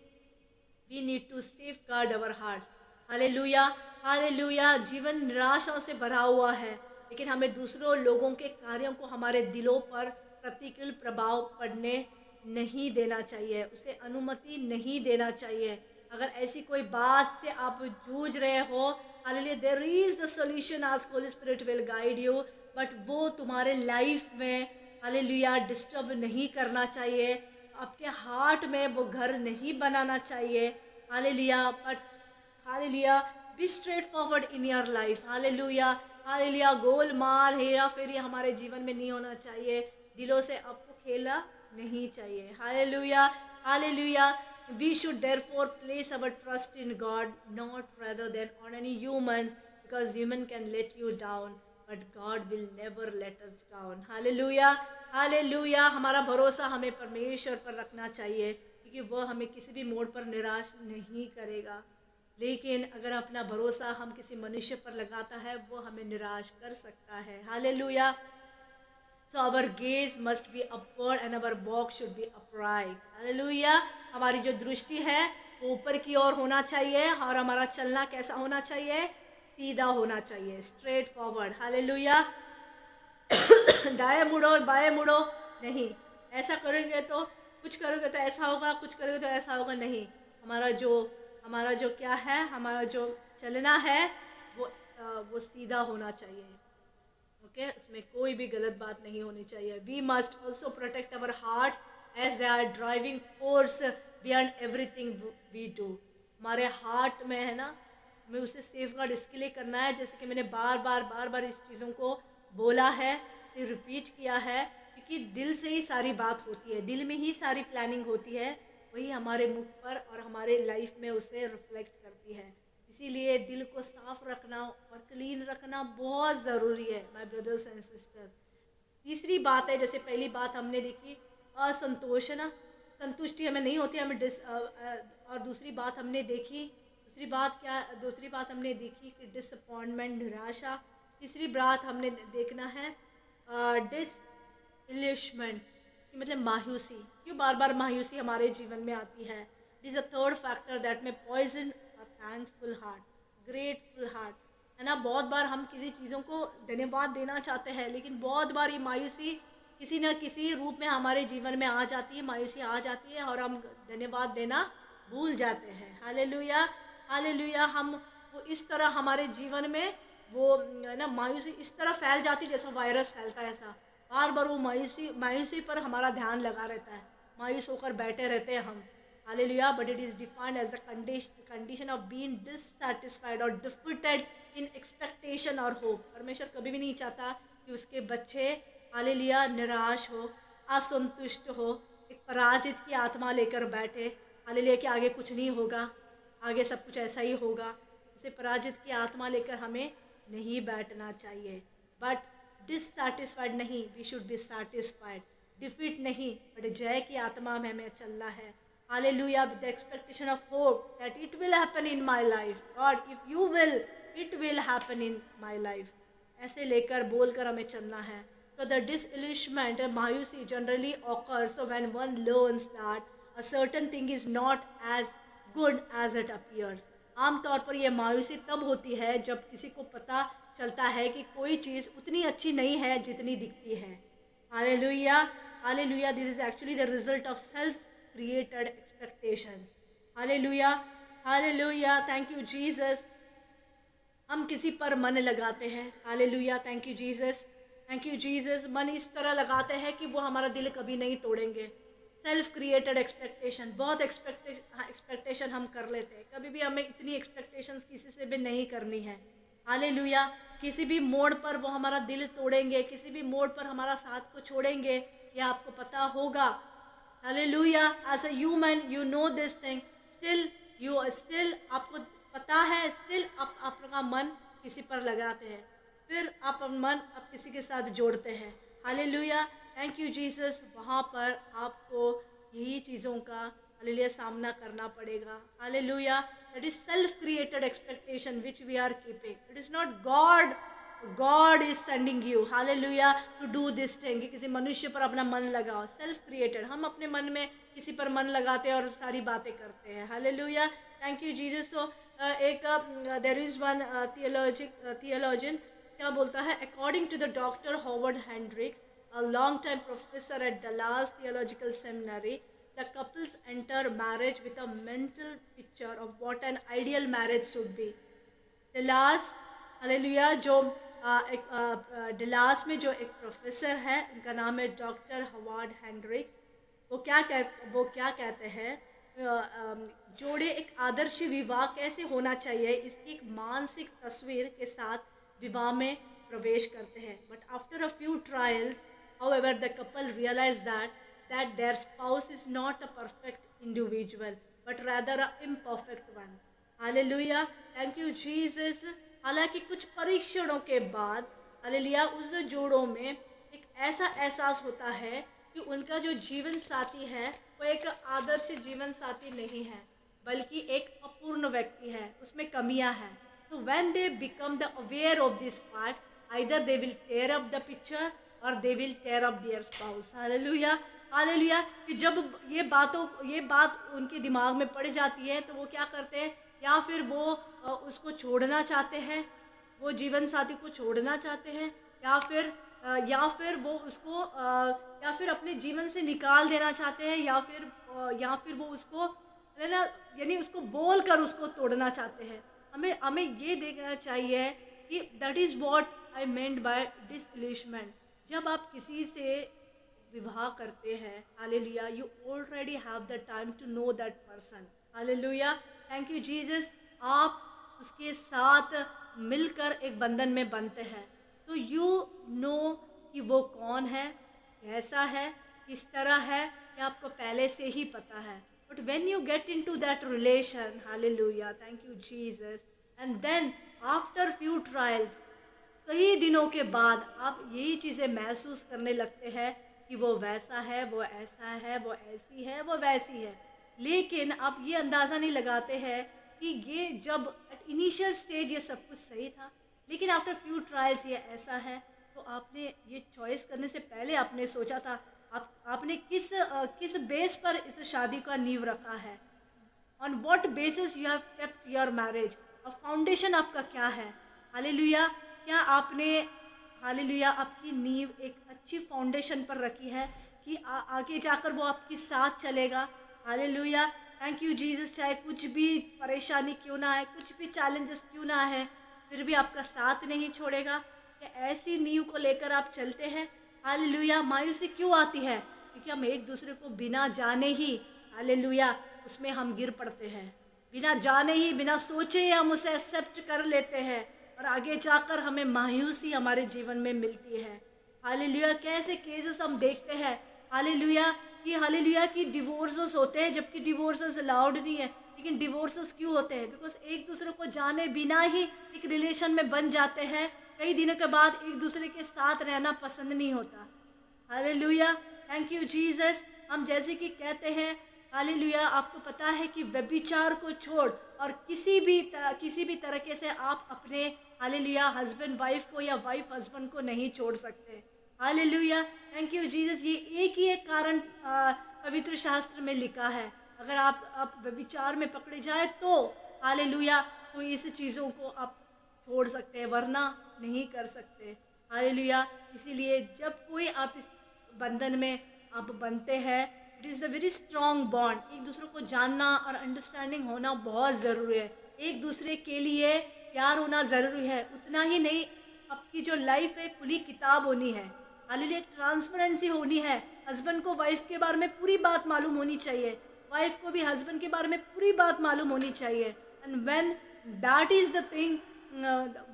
we need to safeguard our hearts. Hallelujah, hallelujah. जीवन निराशाओं से भरा हुआ है, लेकिन हमें दूसरों लोगों के कार्यों को हमारे दिलों पर प्रतिकूल प्रभाव पड़ने नहीं देना चाहिए, उसे अनुमति नहीं देना चाहिए। अगर ऐसी कोई बात से आप जूझ रहे हो, hallelujah, there is the solution आज holy spirit will guide you, but वो तुम्हारे लाइफ में, हालेलुया, डिस्टर्ब नहीं करना चाहिए, आपके हार्ट में वो घर नहीं बनाना चाहिए। Hallelujah, but hallelujah, be straightforward in your life. Hallelujah, hallelujah. गोलमाल, हेरा फेरी हमारे जीवन में नहीं होना चाहिए, दिलों से आपको खेला नहीं चाहिए। Hallelujah, hallelujah. We should therefore place our trust in God, not rather than on any humans, because human can let you down, but God will never let us down. Hallelujah, hallelujah. हमारा भरोसा हमें परमेश्वर पर रखना चाहिए, क्योंकि वह हमें किसी भी मोड़ पर निराश नहीं करेगा। लेकिन अगर अपना भरोसा हम किसी मनुष्य पर लगाता है, वो हमें निराश कर सकता है। Hallelujah. So our gaze must be upward and our walk should be upright. Hallelujah. हमारी जो दृष्टि है वो ऊपर की ओर होना चाहिए और हमारा चलना कैसा होना चाहिए? सीधा होना चाहिए, स्ट्रेट फॉरवर्ड। हालेलुया। दाएं मुड़ो बाएं मुड़ो नहीं, ऐसा करोगे तो कुछ करोगे तो ऐसा होगा, कुछ करोगे तो ऐसा होगा, नहीं। हमारा जो क्या है, हमारा जो चलना है वो सीधा होना चाहिए। ओके, उसमें कोई भी गलत बात नहीं होनी चाहिए। We must also protect our heart as they are driving force beyond everything we do. हमारे हार्ट में है ना, हमें उसे सेफ गार्ड इसके लिए करना है, जैसे कि मैंने बार बार इस चीज़ों को बोला है, रिपीट किया है, क्योंकि दिल से ही सारी बात होती है, दिल में ही सारी प्लानिंग होती है, वही हमारे मुख पर और हमारे लाइफ में उसे रिफ्लेक्ट करती है। इसीलिए दिल को साफ रखना और क्लीन रखना बहुत ज़रूरी है, माय ब्रदर्स एंड सिस्टर्स। तीसरी बात है, जैसे पहली बात हमने देखी असंतोष है ना, संतुष्टि हमें नहीं होती, हमें और दूसरी बात हमने देखी दूसरी बात हमने देखी कि डिसअपॉइंटमेंट, निराशा। तीसरी बात हमने देखना है डिसइल्यूशमेंट, मतलब मायूसी। क्यों बार बार मायूसी हमारे जीवन में आती है? This a third factor that में पॉइजन अ थैंकफुल हार्ट, ग्रेटफुल हार्ट, है ना। बहुत बार हम किसी चीज़ों को धन्यवाद देना चाहते हैं, लेकिन बहुत बार ये मायूसी किसी न किसी रूप में हमारे जीवन में आ जाती है, मायूसी आ जाती है और हम धन्यवाद देना भूल जाते हैं। Hallelujah, hallelujah. हम वो इस तरह हमारे जीवन में वो ना मायूसी इस तरह फैल जाती है जैसा वायरस फैलता है, ऐसा बार बार वो मायूसी मायूसी पर हमारा ध्यान लगा रहता है, मायूस होकर बैठे रहते हैं हम। Hallelujah. But it is defined as a condition of being dissatisfied और डिफिटेड इन एक्सपेक्टेशन और होप। परमेश्वर कभी भी नहीं चाहता कि उसके बच्चे हालेलुया निराश हो, असंतुष्ट हो, एक पराजित की आत्मा लेकर बैठे। हालेलुया कि आगे कुछ नहीं होगा, आगे सब कुछ ऐसा ही होगा। इसे पराजित की आत्मा लेकर हमें नहीं बैठना चाहिए। बट डिससैटिस्फाइड नहीं, we should be satisfied. Defeat नहीं, बट जय की आत्मा में हमें चलना है। Hallelujah, with the expectation of hope that it will happen in my life. God if you will, it will happen in my life. ऐसे लेकर बोलकर हमें चलना है। So the disillusionment, मायूसी generally occurs when one learns that a certain thing is not as good as it appears. आमतौर पर यह मायूसी तब होती है जब किसी को पता चलता है कि कोई चीज़ उतनी अच्छी नहीं है जितनी दिखती है। Hallelujah, hallelujah. This is actually the result of self created expectations. Hallelujah, hallelujah. Thank you Jesus. हम किसी पर मन लगाते हैं। Hallelujah, thank you Jesus, thank you Jesus. मन इस तरह लगाते हैं कि वो हमारा दिल कभी नहीं तोड़ेंगे। सेल्फ क्रिएटेड एक्सपेक्टेशन, बहुत एक्सपेक्टेशन हम कर लेते हैं। कभी भी हमें इतनी एक्सपेक्टेशंस किसी से भी नहीं करनी है। हालेलुया। किसी भी मोड़ पर वो हमारा दिल तोड़ेंगे, किसी भी मोड़ पर हमारा साथ को छोड़ेंगे, ये आपको पता होगा। Hallelujah. As a human you know this thing, still आपको पता है, स्टिल आप अपना मन किसी पर लगाते हैं, फिर आप मन आप किसी के साथ जोड़ते हैं। Hallelujah, thank you Jesus. वहाँ पर आपको यही चीज़ों का हालेलुया सामना करना पड़ेगा। Hallelujah. That is self created expectation which we are keeping. It is not God is sending you hallelujah to do this thing, कि किसी मनुष्य पर अपना मन लगाओ। सेल्फ क्रिएटेड, हम अपने मन में किसी पर मन लगाते हैं और सारी बातें करते हैं। Hallelujah, thank you Jesus. So एक देयर इज वन थियोलॉजियन क्या बोलता है, according to the doctor Howard Hendricks, a long time professor at Dallas theological seminary, the couples enter marriage with a mental picture of what an ideal marriage should be. Dallas, hallelujah, जो Dallas में जो एक professor है, उनका नाम है doctor Howard Hendricks. वो क्या कहते हैं, जोड़े एक आदर्श विवाह कैसे होना चाहिए इसकी एक मानसिक तस्वीर के साथ विवाह में प्रवेश करते हैं। But after a few trials, however, the couple realize that their spouse is not a perfect individual, but rather a imperfect one. Hallelujah, thank you Jesus. हालांकि कुछ परीक्षणों के बाद हालेलुया उस जोड़ों में एक ऐसा एहसास होता है कि उनका जो जीवन साथी है वो एक आदर्श जीवन साथी नहीं है, बल्कि एक अपूर्ण व्यक्ति है, उसमें कमियां हैं। तो when they become the aware of this fact, either they will tear up the picture or they will tear up their spouse. Hallelujah, hallelujah. कि जब ये बात उनके दिमाग में पड़ जाती है तो वो क्या करते हैं, या फिर वो उसको छोड़ना चाहते हैं, वो जीवन साथी को छोड़ना चाहते हैं, या फिर वो उसको या फिर अपने जीवन से निकाल देना चाहते हैं, या फिर वो उसको है ना, यानी उसको बोल कर उसको तोड़ना चाहते हैं। हमें ये देखना चाहिए कि that is what I meant by disillusionment. जब आप किसी से विवाह करते हैं, hallelujah, you already have the time to know that person. Hallelujah, thank you Jesus. आप उसके साथ मिलकर एक बंधन में बनते हैं, तो यू नो कि वो कौन है, कैसा है, किस तरह है, ये आपको पहले से ही पता है। But when you get into that relation, hallelujah, thank you Jesus, and then after few trials, कई दिनों के बाद आप यही चीज़ें महसूस करने लगते हैं कि वो वैसा है, वो ऐसा है, वो ऐसी है, वो वैसी है, लेकिन आप ये अंदाज़ा नहीं लगाते हैं कि ये जब एट इनिशियल स्टेज ये सब कुछ सही था, लेकिन आफ्टर फ्यू ट्रायल्स ये ऐसा है, तो आपने ये चॉइस करने से पहले आपने सोचा था, आपने किस बेस पर इस शादी का नींव रखा है, on what basis you have kept your marriage, और फाउंडेशन आपका क्या है। हालेलुया, क्या आपने हालेलुया आपकी नींव एक अच्छी फाउंडेशन पर रखी है कि आगे जाकर वो आपके साथ चलेगा। हालेलुया, थैंक यू जीसस, चाहे कुछ भी परेशानी क्यों ना आए, कुछ भी चैलेंजेस क्यों ना है, फिर भी आपका साथ नहीं छोड़ेगा। क्या ऐसी नींव को लेकर आप चलते हैं। हालेलुया, मायूसी क्यों आती है, क्योंकि हम एक दूसरे को बिना जाने ही हालेलुया उसमें हम गिर पड़ते हैं, बिना जाने ही बिना सोचे ही हम उसे एक्सेप्ट कर लेते हैं, और आगे जाकर हमें मायूसी हमारे जीवन में मिलती है। हालेलुया, कैसे केसेस हम देखते हैं हालेलुया कि डिवोर्सेस होते हैं, जबकि डिवोर्सेस अलाउड नहीं है, लेकिन डिवोर्सेस क्यों होते हैं, बिकॉज एक दूसरे को जाने बिना ही एक रिलेशन में बन जाते हैं, कई दिनों के बाद एक दूसरे के साथ रहना पसंद नहीं होता। Hallelujah, thank you Jesus. हम जैसे कि कहते हैं हालेलुया, आपको पता है कि व्यभिचार को छोड़ और किसी भी तरीके से आप अपने हालेलुया हस्बैंड वाइफ को या वाइफ हस्बैंड को नहीं छोड़ सकते। Hallelujah, thank you Jesus. ये एक कारण पवित्र शास्त्र में लिखा है, अगर आप व्यभिचार में पकड़े जाए तो हालेलुया, तो इस चीज़ों को आप छोड़ सकते हैं, वरना नहीं कर सकते। हालेलुया, इसीलिए जब कोई आप इस बंधन में आप बनते हैं, it is a very strong bond. एक दूसरे को जानना और अंडरस्टैंडिंग होना बहुत ज़रूरी है, एक दूसरे के लिए प्यार होना ज़रूरी है। उतना ही नहीं, आपकी जो लाइफ है खुली किताब होनी है। हालेलुया, ट्रांसपेरेंसी होनी है, हस्बैंड को वाइफ के बारे में पूरी बात मालूम होनी चाहिए, वाइफ को भी हस्बैंड के बारे में पूरी बात मालूम होनी चाहिए। And when that is the thing,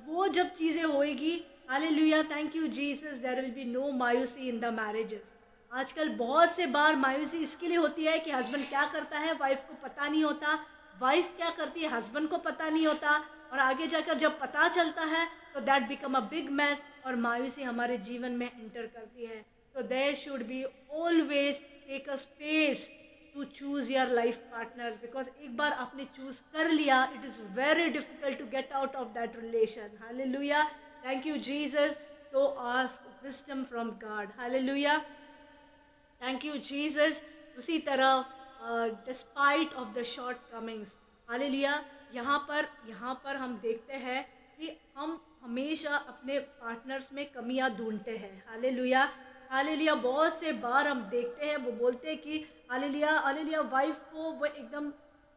वो जब चीज़ें होएगी, hallelujah, thank you Jesus, there will be no मायूसी इन द मैरिजेस। आजकल बहुत से बार मायूसी इसके लिए होती है कि हस्बैंड क्या करता है वाइफ को पता नहीं होता, वाइफ क्या करती है हस्बैंड को पता नहीं होता, और आगे जाकर जब पता चलता है तो that become a big mess, और मायूसी हमारे जीवन में एंटर करती है। तो there should be always take a space to choose your life partner, because एक बार आपने चूज कर लिया, it is very difficult to get out of that relation. Hallelujah, thank you Jesus. तो ask wisdom from God. Hallelujah, thank you Jesus. उसी तरह despite of the shortcomings, hallelujah, यहाँ पर हम देखते हैं कि हम हमेशा अपने पार्टनर्स में कमियां ढूंढते हैं। हालेलुया, हालेलुया, बहुत से बार हम देखते हैं वो बोलते हैं कि हालेलुया हालेलुया वाइफ को वो एकदम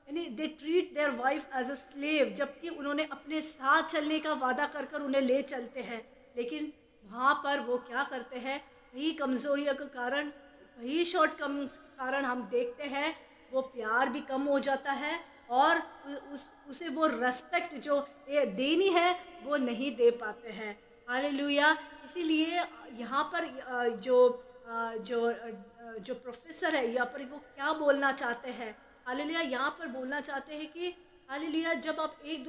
यानी they treat their wife as a slave, जबकि उन्होंने अपने साथ चलने का वादा कर कर उन्हें ले चलते हैं, लेकिन वहाँ पर वो क्या करते हैं, कई कमज़ोरियों के कारण, कई शॉर्ट कम्स के कारण हम देखते हैं वो प्यार भी कम हो जाता है, और उसे वो रेस्पेक्ट जो देनी है वो नहीं दे पाते हैं। हालेलुया, इसीलिए यहाँ पर जो प्रोफेसर है यहाँ पर वो क्या बोलना चाहते हैं, हालेलुया, यहाँ पर बोलना चाहते हैं कि हालेलुया, जब आप एक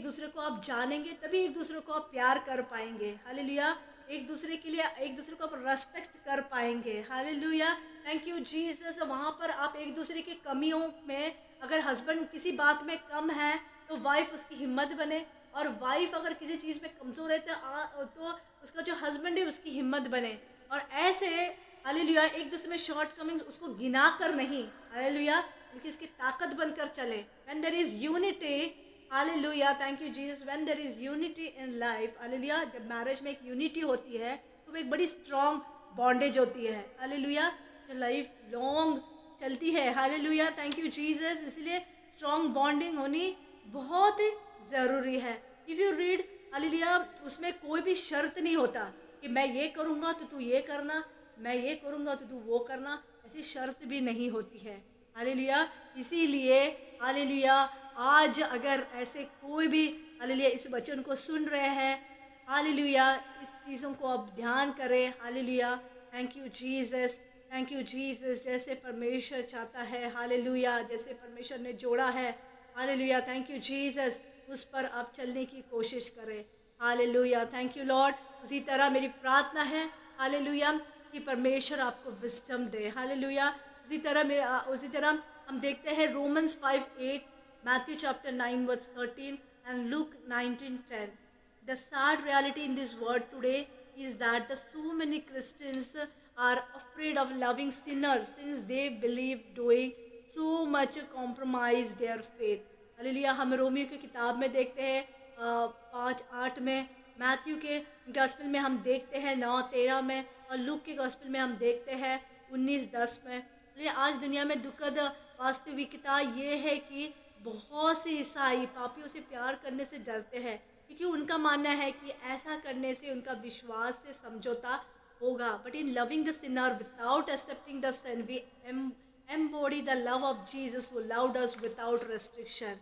दूसरे को आप जानेंगे तभी एक दूसरे को आप प्यार कर पाएंगे। हालेलुया, एक दूसरे के लिए एक दूसरे को आप रेस्पेक्ट कर पाएंगे। Hallelujah, thank you Jesus. वहाँ पर आप एक दूसरे की कमियों में, अगर हस्बैंड किसी बात में कम है तो वाइफ उसकी हिम्मत बने, और वाइफ अगर किसी चीज़ में कमज़ोर है तो उसका जो हस्बैंड है उसकी हिम्मत बने, और ऐसे हालेलुया एक दूसरे में शॉर्ट कमिंग्स उसको गिना कर नहीं, हालेलुया, बल्कि उसकी ताकत बनकर चले। When there is unity, hallelujah, thank you Jesus, when there is unity in life, hallelujah, जब मैरिज में एक यूनिटी होती है तो वो एक बड़ी स्ट्रॉन्ग बॉन्डेज होती है। हालेलुया, जो लाइफ लॉन्ग चलती है। Hallelujah, thank you Jesus. इसलिए स्ट्रॉन्ग बॉन्डिंग होनी बहुत ज़रूरी है। इफ़ यू रीड हालेलुया, उसमें कोई भी शर्त नहीं होता कि मैं ये करूँगा तो तू ये करना, मैं ये करूँगा तो तू वो करना, ऐसी शर्त भी नहीं होती है। हालेलुया, इसीलिए हालेलुया, आज अगर ऐसे कोई भी हालेलुया इस वचन को सुन रहे हैं, हालेलुया, इस चीज़ों को आप ध्यान करें। Hallelujah, thank you Jesus, thank you Jesus. जैसे परमेश्वर चाहता है, हालेलुया, जैसे परमेश्वर ने जोड़ा है, हालेलुया, थैंक यू जीसस, उस पर आप चलने की कोशिश करें। Hallelujah, thank you Lord. उसी तरह मेरी प्रार्थना है हालेलुया कि परमेश्वर आपको विजडम दे। हालेलुया, उसी तरह हम देखते हैं Romans 5:8, Matthew chapter 9 verse 13 and Luke 19:10. The sad reality in this world today is that so many Christians are afraid of loving sinners since they believe doing so much compromise their faith. Hallelujah. हम Romeo की किताब में देखते हैं 5:8 में, Matthew के gospel में हम देखते हैं 9:13 में, और लूक के गॉस्पेल में हम देखते हैं 19:10 में। इसलिए आज दुनिया में दुखद वास्तविकता ये है कि बहुत से ईसाई पापियों से प्यार करने से डरते हैं, क्योंकि उनका मानना है कि ऐसा करने से उनका विश्वास से समझौता होगा। But in loving the sinner without accepting the sin we embody the love of Jesus who loved us without restriction.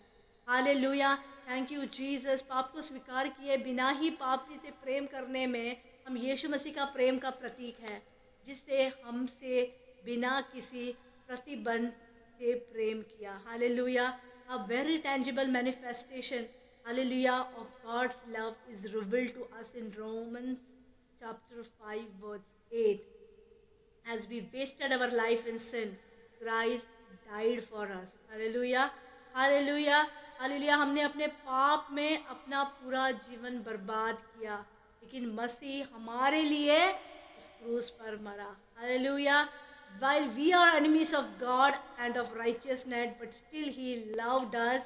Hallelujah, thank you Jesus. पाप को स्वीकार किए बिना ही पापी से प्रेम करने में हम यीशु मसीह का प्रेम का प्रतीक है, जिससे हमसे बिना किसी प्रतिबंध से प्रेम किया। Hallelujah, a very tangible manifestation, hallelujah, of God's love is revealed to us in Romans chapter 5 verse 8. As we wasted our life in sin, Christ died for us. Hallelujah, hallelujah, hallelujah। हमने अपने पाप में अपना पूरा जीवन बर्बाद किया, लेकिन मसीह हमारे लिए उस क्रूस पर मरा। Hallelujah। While we are enemies of God and of righteousness, but still He loved us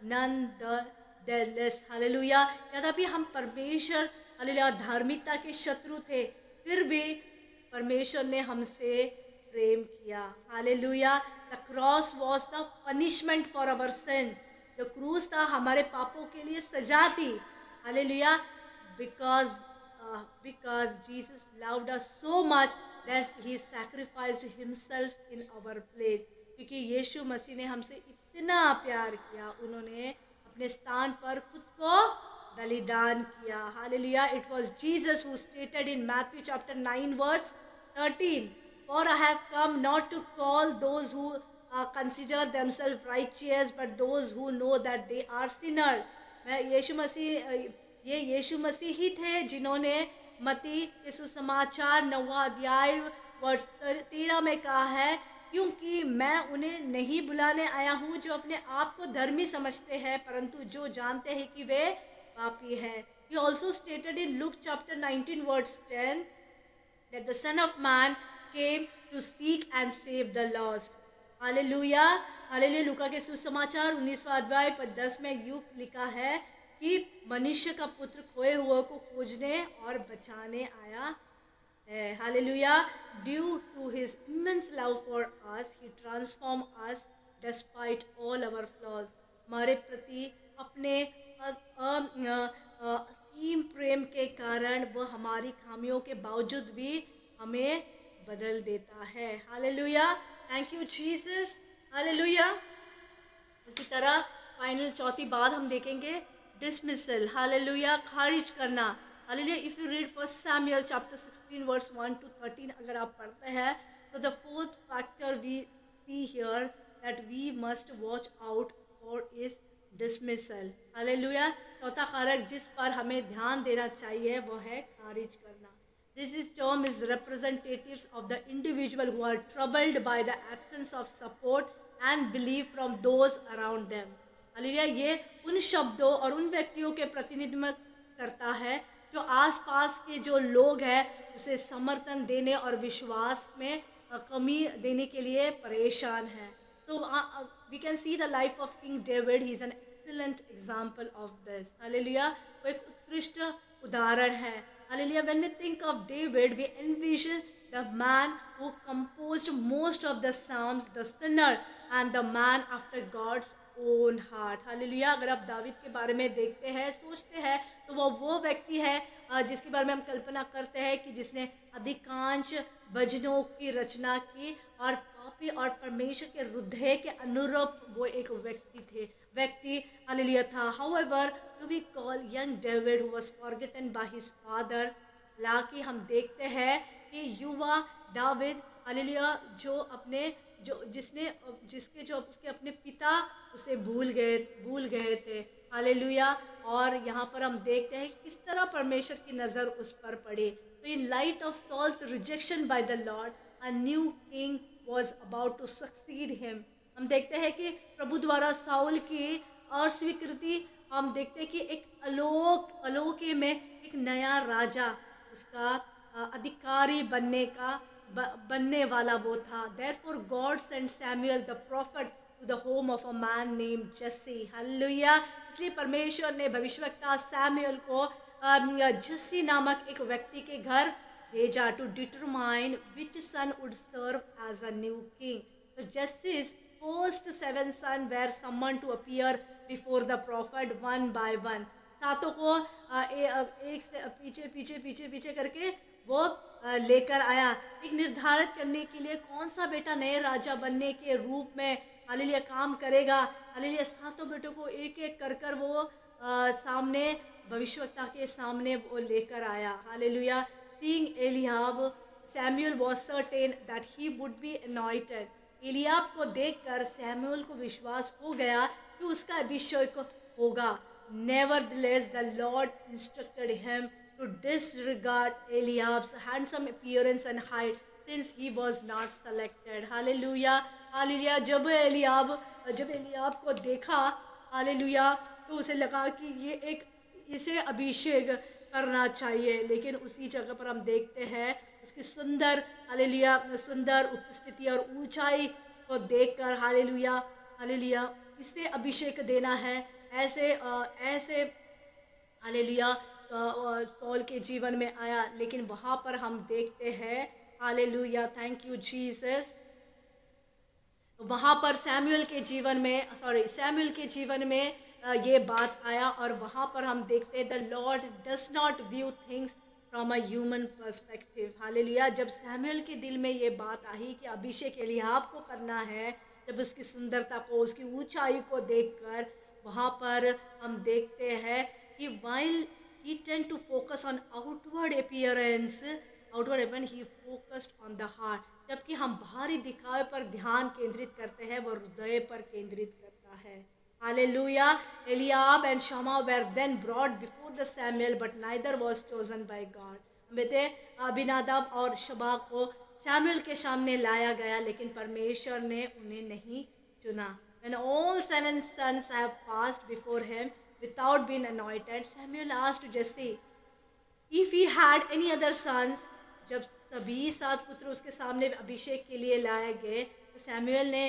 nonetheless. Hallelujah। यद्यपि हम परमेश्वर हालेलुया धार्मिकता के शत्रु थे, फिर भी परमेश्वर ने हमसे प्रेम किया। Hallelujah. The cross was the punishment for our sins. जो क्रूस था हमारे पापों के लिए सजा थी। Hallelujah. Because Jesus loved us so much that he sacrificed himself in our place. क्योंकि यीशु मसीह ने हमसे इतना प्यार किया, उन्होंने अपने स्थान पर खुद को बलिदान किया। Hallelujah. It was Jesus who stated in Matthew chapter 9 verse 13, For I have come not to call those who consider themselves righteous, but those who know that they are sinners. ये यीशु मसीह ही थे जिन्होंने मत्ती के सुसमाचार 9वां अध्याय वर्ष 13 में कहा है, क्योंकि मैं उन्हें नहीं बुलाने आया हूँ जो अपने आप को धर्मी समझते हैं, परंतु जो जानते हैं कि वे पापी हैं। He also stated in Luke chapter 19 verse 10 that the Son of Man came to seek and save the lost. Hallelujah, hallelujah. लूका के सुसमाचार 19वां अध्याय पद 10 में यूं लिखा है कि मनुष्य का पुत्र खोए हुए को खोजने और बचाने आया है। Hallelujah. Due to his immense love for us he transform us despite all our flaws. हमारे प्रति अपने असीम प्रेम के कारण वह हमारी खामियों के बावजूद भी हमें बदल देता है। Hallelujah, thank you Jesus. Hallelujah. इसी तरह फाइनल चौथी बात हम देखेंगे, डिसमिसल। हालेलुया, खारिज करना। Hallelujah. If you read 1 Samuel chapter 16 verse 1 to 13, अगर आप पढ़ते हैं तो the fourth factor we see here that we must watch out for is dismissal. Hallelujah. चौथा कारक जिस पर हमें ध्यान देना चाहिए वो है खारिज करना। This term is representatives of the individual who are troubled by the absence of support and belief from those around them. Hallelujah. ये उन शब्दों और उन व्यक्तियों के प्रतिनिधित्व करता है जो आसपास के जो लोग हैं उसे समर्थन देने और विश्वास में कमी देने के लिए परेशान हैं। तो we can see the life of King David. He is an excellent example of this. Hallelujah. वो एक उत्कृष्ट उदाहरण है। Hallelujah. When we think of David, we envision the man who composed most of the psalms, the sinner and the man after God's own heart. Hallelujah. अगर आप दाविद के बारे में देखते हैं, सोचते हैं, तो वो व्यक्ति है जिसके बारे में हम कल्पना करते हैं कि जिसने अधिकांश भजनों की रचना की और पापी और परमेश्वर के हृदय के अनुरूप वो एक व्यक्ति हालेलुया था। However, do we call young David who was forgotten by his father? हालांकि हम देखते हैं कि युवा दाविद हालेलुया जिसके उसके अपने पिता उसे भूल गए थे। हालेलुया। और यहाँ पर हम देखते हैं किस तरह परमेश्वर की नज़र उस पर पड़ी। तो in light of souls rejection by the Lord, a new king was about to succeed him. हम देखते हैं कि प्रभु द्वारा साउल की अस्वीकृति, हम देखते हैं कि एक अलोके में एक नया राजा, उसका अधिकारी बनने वाला वो था. Therefore God sent Samuel the prophet to the home of a man named Jesse. Hallelujah. इसलिए परमेश्वर ने भविष्यवक्ता सैमुअल को जस्सी नामक एक व्यक्ति के घर भेजा to determine which son would serve as a new king. So Jesse's first 7 sons were summoned to appear before the prophet one by one. सातों को एक से पीछे करके वो लेकर आया, एक निर्धारित करने के लिए कौन सा बेटा नए राजा बनने के रूप में हालेलुया काम करेगा. हालेलुया. सातों बेटों को एक एक कर वो सामने भविष्यवक्ता के सामने वो लेकर आया. Hallelujah. Seeing Eliab, Samuel was certain that he would be anointed. Eliab को देखकर सैमुअल को विश्वास हो गया कि उसका अभिषेक होगा. Nevertheless, the Lord instructed him to disregard Eliab's handsome appearance and height, since he was not selected. Hallelujah. Hallelujah. जब एलियाब को देखा, हालेलुया, तो उसे लगा कि इसे अभिषेक करना चाहिए. लेकिन उसी जगह पर हम देखते हैं उसकी सुंदर उपस्थिति और ऊंचाई को देखकर हालेलुया इसे अभिषेक देना है. ऐसे हालेलुया पौल के जीवन में आया. लेकिन वहाँ पर हम देखते हैं हालेलुया, थैंक यू जीसस, वहाँ पर सैमुअल के जीवन में ये बात आया. और वहाँ पर हम देखते हैं the Lord does not view things from a human perspective. Hallelujah. जब सैमुअल के दिल में ये बात आई कि अभिषेक एलियाब को करना है, जब उसकी सुंदरता को, उसकी ऊंचाई को देखकर, वहाँ पर हम देखते हैं कि while he tend to focus on outward appearance, he focused on the heart. जबकि हम बाहरी दिखावे पर ध्यान केंद्रित करते हैं, वो हृदय पर केंद्रित करता है. Hallelujah. Eliab and Shammah were then brought before the Samuel, but neither was chosen by God. बेटे अबीनादाब और शबा को सैमुअल के सामने लाया गया, लेकिन परमेश्वर ने उन्हें नहीं चुना. When all 7 sons have passed before him without being anointed, Samuel asked Jesse if he had any other sons. जब सभी 7 पुत्र उसके सामने अभिषेक के लिए लाए गए, तो सैमुअल ने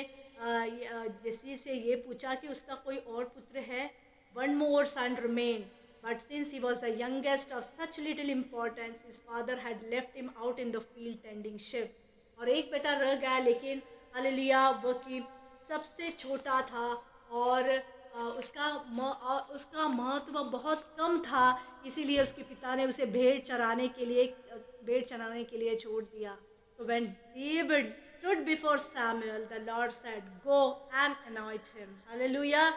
जस्सी से ये पूछा कि उसका कोई और पुत्र है. One more son remained, but since he was the youngest of such little importance, his father had left him out in the field tending sheep. और एक बेटा रह गया, लेकिन हालेलुया वो कि सबसे छोटा था और उसका महत्व बहुत कम था, इसीलिए उसके पिता ने उसे भेड़ चराने के लिए छोड़ दिया. So when David stood before Samuel, the Lord said, "Go and anoint him." Hallelujah.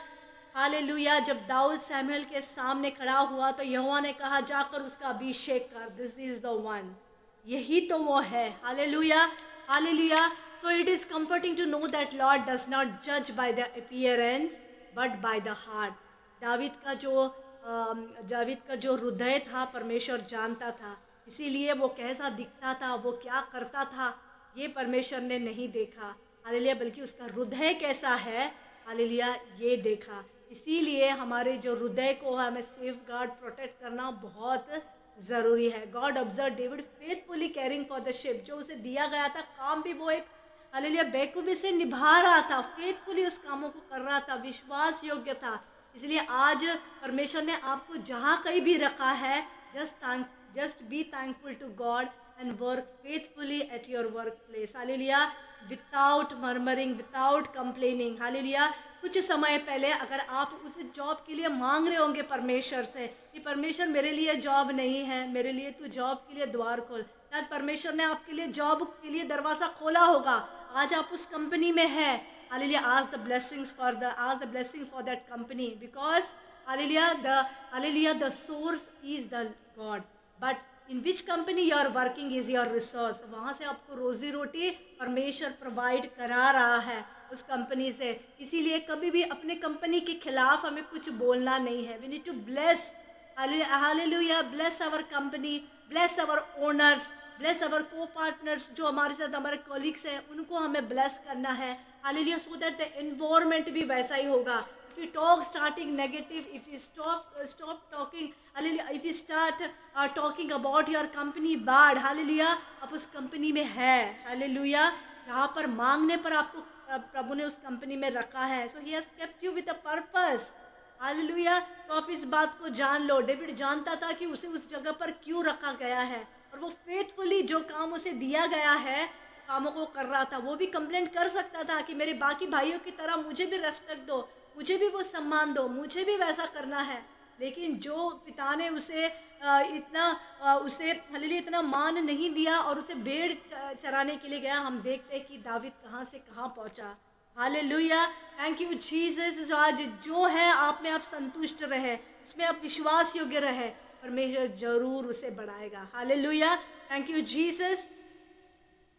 Hallelujah. जब दाऊद सैमुअल के सामने खड़ा हुआ तो यहोवा ने कहा, जाकर उसका अभिषेक कर. दिस इज द वन, यही तो वो है. Hallelujah. Hallelujah. So it is comforting to know that Lord does not judge by the appearance but by the heart. David का जो हृदय था परमेश्वर जानता था, इसीलिए वो कैसा दिखता था, वो क्या करता था, ये परमेश्वर ने नहीं देखा. हालेलुया. बल्कि उसका हृदय कैसा है, हालेलुया, ये देखा. इसीलिए हमारे जो हृदय को हमें सेफ गार्ड प्रोटेक्ट करना बहुत ज़रूरी है. God observe David faithfully caring for the ship. जो उसे दिया गया था काम भी वो एक हालेलुया बेखूबी से निभा रहा था, फेथफुली उस कामों को कर रहा था, विश्वास योग्य था. इसलिए आज परमेश्वर ने आपको जहाँ कहीं भी रखा है, just be thankful to God and work faithfully at your workplace. Hallelujah. Without murmuring, without complaining. Hallelujah. कुछ समय पहले अगर आप उस जॉब के लिए मांग रहे होंगे परमेश्वर से कि परमेश्वर मेरे लिए जॉब नहीं है, मेरे लिए तू जॉब के लिए द्वार खोल, शायद परमेश्वर ने आपके लिए जॉब के लिए दरवाज़ा खोला होगा. आज आप उस कंपनी में हैं. Hallelujah. ask the blessing for that company, because hallelujah the source is the God, but in which company you are working is your resource. वहाँ से आपको रोजी रोटी परमेश्वर प्रोवाइड करा रहा है उस कंपनी से. इसीलिए कभी भी अपने कंपनी के खिलाफ हमें कुछ बोलना नहीं है. We need to bless, hallelujah, bless our company, bless our owners, bless our co partners, जो हमारे साथ हमारे कॉलीग्स हैं उनको हमें ब्लेस करना है, hallelujah, so that the environment भी वैसा ही होगा. If we talk starting negative, if we stop talking, hallelujah, if you start talking about your company bad, hallelujah, आप उस कंपनी में है, hallelujah, जहाँ पर मांगने पर आपको प्रभु ने उस कंपनी में रखा है. So he has kept you with a purpose, hallelujah. तो आप इस बात को जान लो. डेविड जानता था कि उसे उस जगह पर क्यों रखा गया है, और वो फेथफुली जो काम उसे दिया गया है कामों को कर रहा था. वो भी कंप्लेंट कर सकता था कि मेरे बाकी भाइयों की तरह मुझे भी रेस्पेक्ट दो, मुझे भी वो सम्मान दो, मुझे भी वैसा करना है. लेकिन जो पिता ने उसे उसे हालेलुया इतना मान नहीं दिया और उसे भेड़ चराने के लिए गया. हम देखते हैं कि दावीद कहाँ से कहाँ पहुँचा. Hallelujah, thank you Jesus. आज जो है आप में आप संतुष्ट रहे, उसमें आप विश्वास योग्य रहे, परमेश्वर जरूर उसे बढ़ाएगा. Hallelujah, thank you Jesus.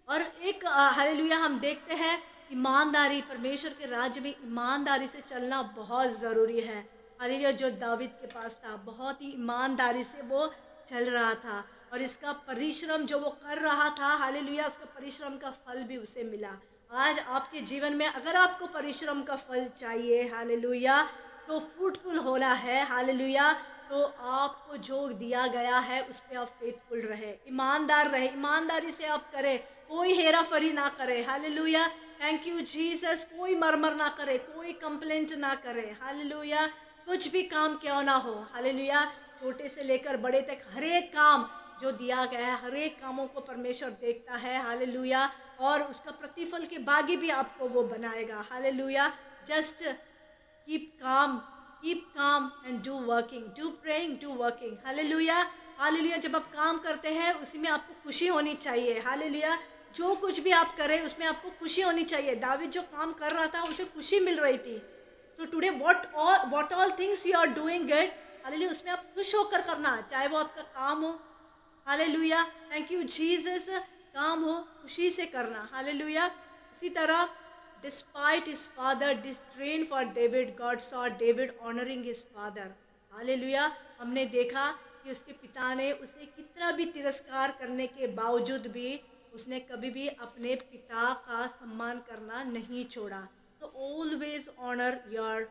और एक हालेलुया हम देखते हैं ईमानदारी, परमेश्वर के राज्य में ईमानदारी से चलना बहुत ज़रूरी है. हालेलुया, जो दावीद के पास था बहुत ही ईमानदारी से वो चल रहा था, और इसका परिश्रम जो वो कर रहा था, हालेलुया, उसका परिश्रम का फल भी उसे मिला. आज आपके जीवन में अगर आपको परिश्रम का फल चाहिए, हालेलुया, तो फ्रूटफुल होना है, हालेलुया, तो आपको जो दिया गया है उस पर आप फेथफुल रहे, ईमानदार रहे, ईमानदारी से आप करें, कोई हेरा फेरी ना करे. Hallelujah, thank you Jesus. कोई मरमर ना करे, कोई कंप्लेंट ना करे. हालेलुया, कुछ भी काम क्यों ना हो, हालेलुया, छोटे से लेकर बड़े तक हर एक काम जो दिया गया है, हर एक कामों को परमेश्वर देखता है. हालेलुया, और उसका प्रतिफल के भागी भी आपको वो बनाएगा. Hallelujah, just keep calm and do working, do praying, do working. Hallelujah, hallelujah, जब आप काम करते हैं उसी में आपको खुशी होनी चाहिए. हालेलुया, जो कुछ भी आप करें उसमें आपको खुशी होनी चाहिए. दावीद जो काम कर रहा था उसे खुशी मिल रही थी. So today what all things you are doing it, hallelujah, उसमें आप खुश होकर करना, चाहे वो आपका काम हो. Hallelujah, thank you Jesus. काम हो खुशी से करना. हालेलुया. उसी तरह despite his father disdain for David, God saw David honouring his father. Hallelujah, हमने देखा कि उसके पिता ने उसे कितना भी तिरस्कार करने के बावजूद भी उसने कभी भी अपने पिता का सम्मान करना नहीं छोड़ा. तो always honour your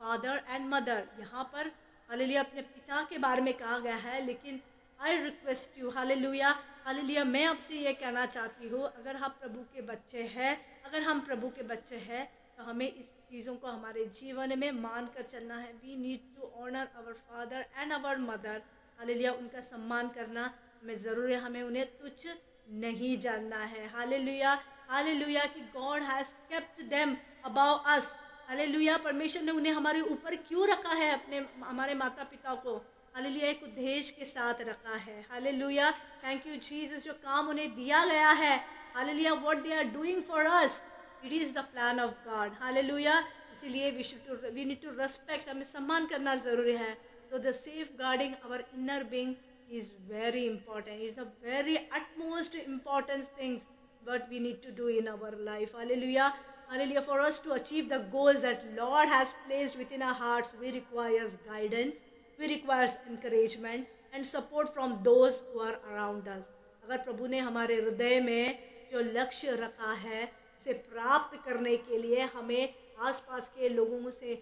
father and mother. यहाँ पर हालेलुया अपने पिता के बारे में कहा गया है, लेकिन I request you, hallelujah, hallelujah, मैं आपसे ये कहना चाहती हूँ, अगर हम प्रभु के बच्चे हैं, अगर हम प्रभु के बच्चे हैं तो हमें इस चीज़ों को हमारे जीवन में मान कर चलना है. We need to honour our father and our mother. Hallelujah, उनका सम्मान करना हमें ज़रूर है, हमें उन्हें तुच्छ नहीं जानना है. हालेलुया, हालेलुया, कि God has kept them above us. Hallelujah, परमेश्वर ने उन्हें हमारे ऊपर क्यों रखा है, अपने हमारे माता पिता को, हालेलुया, एक उद्देश्य के साथ रखा है. Hallelujah, thank you Jesus. जो काम उन्हें दिया गया है, hallelujah, what they are doing for us, it is the plan of God. Hallelujah, इसीलिए वी नीड टू रेस्पेक्ट, हमें सम्मान करना ज़रूरी है. तो the safeguarding our inner being is very important. It's a very utmost important things what we need to do in our life. Hallelujah, hallelujah. For us to achieve the goals that Lord has placed within our hearts, we requires guidance, we requires encouragement and support from those who are around us. अगर प्रभु ने हमारे हृदय में जो लक्ष्य रखा है उसे प्राप्त करने के लिए हमें आसपास के लोगों से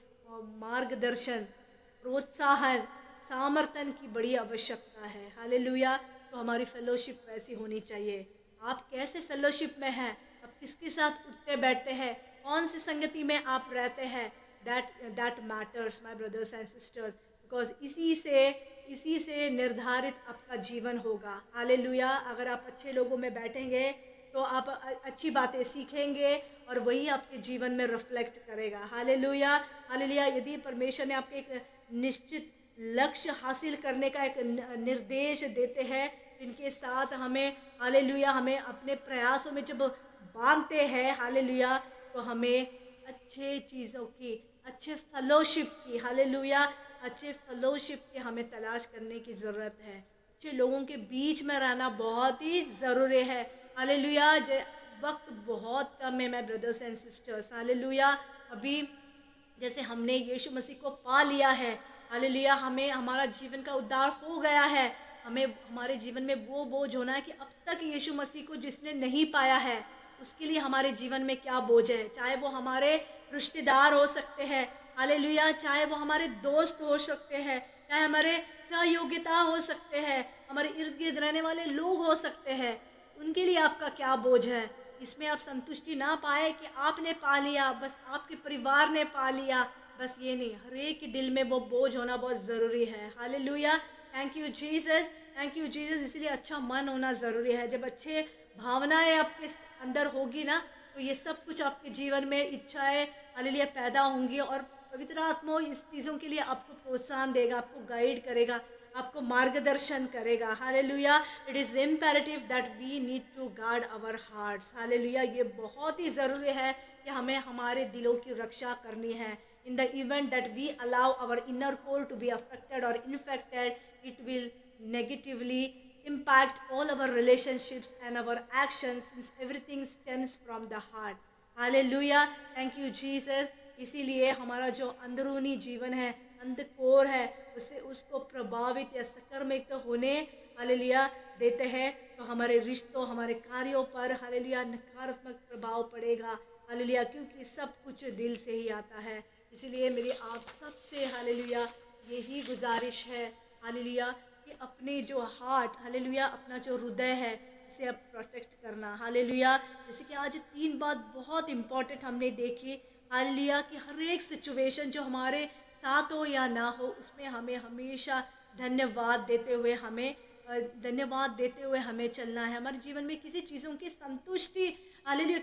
मार्गदर्शन, प्रोत्साहन, सामर्थ्य की बड़ी आवश्यकता है. हालेलुया, तो हमारी फेलोशिप वैसी होनी चाहिए. आप कैसे फेलोशिप में हैं, आप किसके साथ उठते बैठते हैं, कौन सी संगति में आप रहते हैं, that matters my brothers and sisters. Because इसी से निर्धारित आपका जीवन होगा. हालेलुया, अगर आप अच्छे लोगों में बैठेंगे तो आप अच्छी बातें सीखेंगे और वही आपके जीवन में रिफ्लेक्ट करेगा. Hallelujah, hallelujah. यदि परमेश्वर ने आपके एक निश्चित लक्ष्य हासिल करने का एक निर्देश देते हैं, इनके साथ हमें, हालेलुया, हमें अपने प्रयासों में जब बांधते हैं, हालेलुया, तो हमें अच्छे चीज़ों की, अच्छे फेलोशिप की, हालेलुया, अच्छे फेलोशिप की हमें तलाश करने की ज़रूरत है. अच्छे लोगों के बीच में रहना बहुत ही ज़रूरी है. हालेलुया, वक्त बहुत कम है my brothers and sisters. Hallelujah, अभी जैसे हमने यीशु मसीह को पा लिया है, हालेलुया, हमें हमारा जीवन का उद्धार हो गया है, हमें हमारे जीवन में वो बोझ होना है कि अब तक यीशु मसीह को जिसने नहीं पाया है, उसके लिए हमारे जीवन में क्या बोझ है। चाहे वो हमारे रिश्तेदार हो सकते हैं, हालेलुया, चाहे वो हमारे दोस्त हो सकते हैं, चाहे हमारे सहयोगिता हो सकते हैं, हमारे इर्द गिर्द रहने वाले लोग हो सकते हैं। उनके लिए आपका क्या बोझ है? इसमें आप संतुष्टि ना पाए कि आपने पा लिया, बस आपके परिवार ने पा लिया, बस ये नहीं, हर एक के दिल में वो बोझ होना बहुत ज़रूरी है। Hallelujah, thank you Jesus, thank you Jesus. इसलिए अच्छा मन होना ज़रूरी है। जब अच्छे भावनाएं आपके अंदर होगी ना, तो ये सब कुछ आपके जीवन में इच्छाएं हालेलुया पैदा होंगी, और पवित्र आत्मा इस चीज़ों के लिए आपको प्रोत्साहन देगा, आपको गाइड करेगा, आपको मार्गदर्शन करेगा। Hallelujah, it is imperative that we need to guard our hearts. Hallelujah, ये बहुत ही ज़रूरी है कि हमें हमारे दिलों की रक्षा करनी है। In the event that we allow our inner core to be affected और infected, it will negatively impact all our relationships and our actions, since everything stems from the heart. Hallelujah, thank you Jesus। इसीलिए हमारा जो अंदरूनी जीवन है, अंधकोर है, उसे उसको प्रभावित या संक्रमित होने हालेलुया देते हैं, तो हमारे रिश्तों, हमारे कार्यों पर हालेलुया नकारात्मक प्रभाव पड़ेगा। हालेलुया, क्योंकि सब कुछ दिल से ही आता है। इसीलिए मेरी आप सबसे हालेलुया यही गुजारिश है हालेलुया कि अपने जो हार्ट हालेलुया, अपना जो हृदय है, इसे अब प्रोटेक्ट करना। हालेलुया, जैसे कि आज 3 बात बहुत इंपॉर्टेंट हमने देखी हालेलुया, कि हर एक सिचुएशन जो हमारे साथ हो या ना हो, उसमें हमें हमेशा धन्यवाद देते हुए हमें चलना है। हमारे जीवन में किसी चीज़ों की संतुष्टि हालेलुया,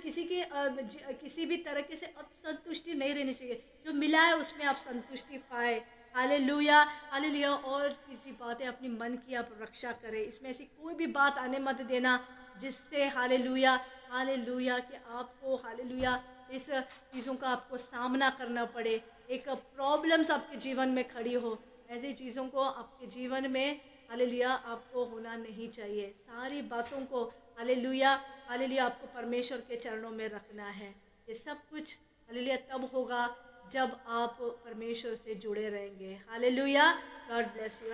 किसी भी तरीके से असंतुष्टि नहीं रहनी चाहिए। जो मिला है उसमें आप संतुष्टि पाए। Hallelujah, hallelujah. और किसी बातें अपनी मन की आप रक्षा करें, इसमें ऐसी कोई भी बात आने मत देना जिससे हालेलुया हालेलुया कि आपको हालेलुया इस चीज़ों का आपको सामना करना पड़े, एक प्रॉब्लम्स आपके जीवन में खड़ी हो। ऐसी चीज़ों को आपके जीवन में हालेलुया आपको होना नहीं चाहिए। सारी बातों को हालेलुया हालेलुया आपको परमेश्वर के चरणों में रखना है। ये सब कुछ हालेलुया तब होगा जब आप परमेश्वर से जुड़े रहेंगे। Hallelujah, God bless you.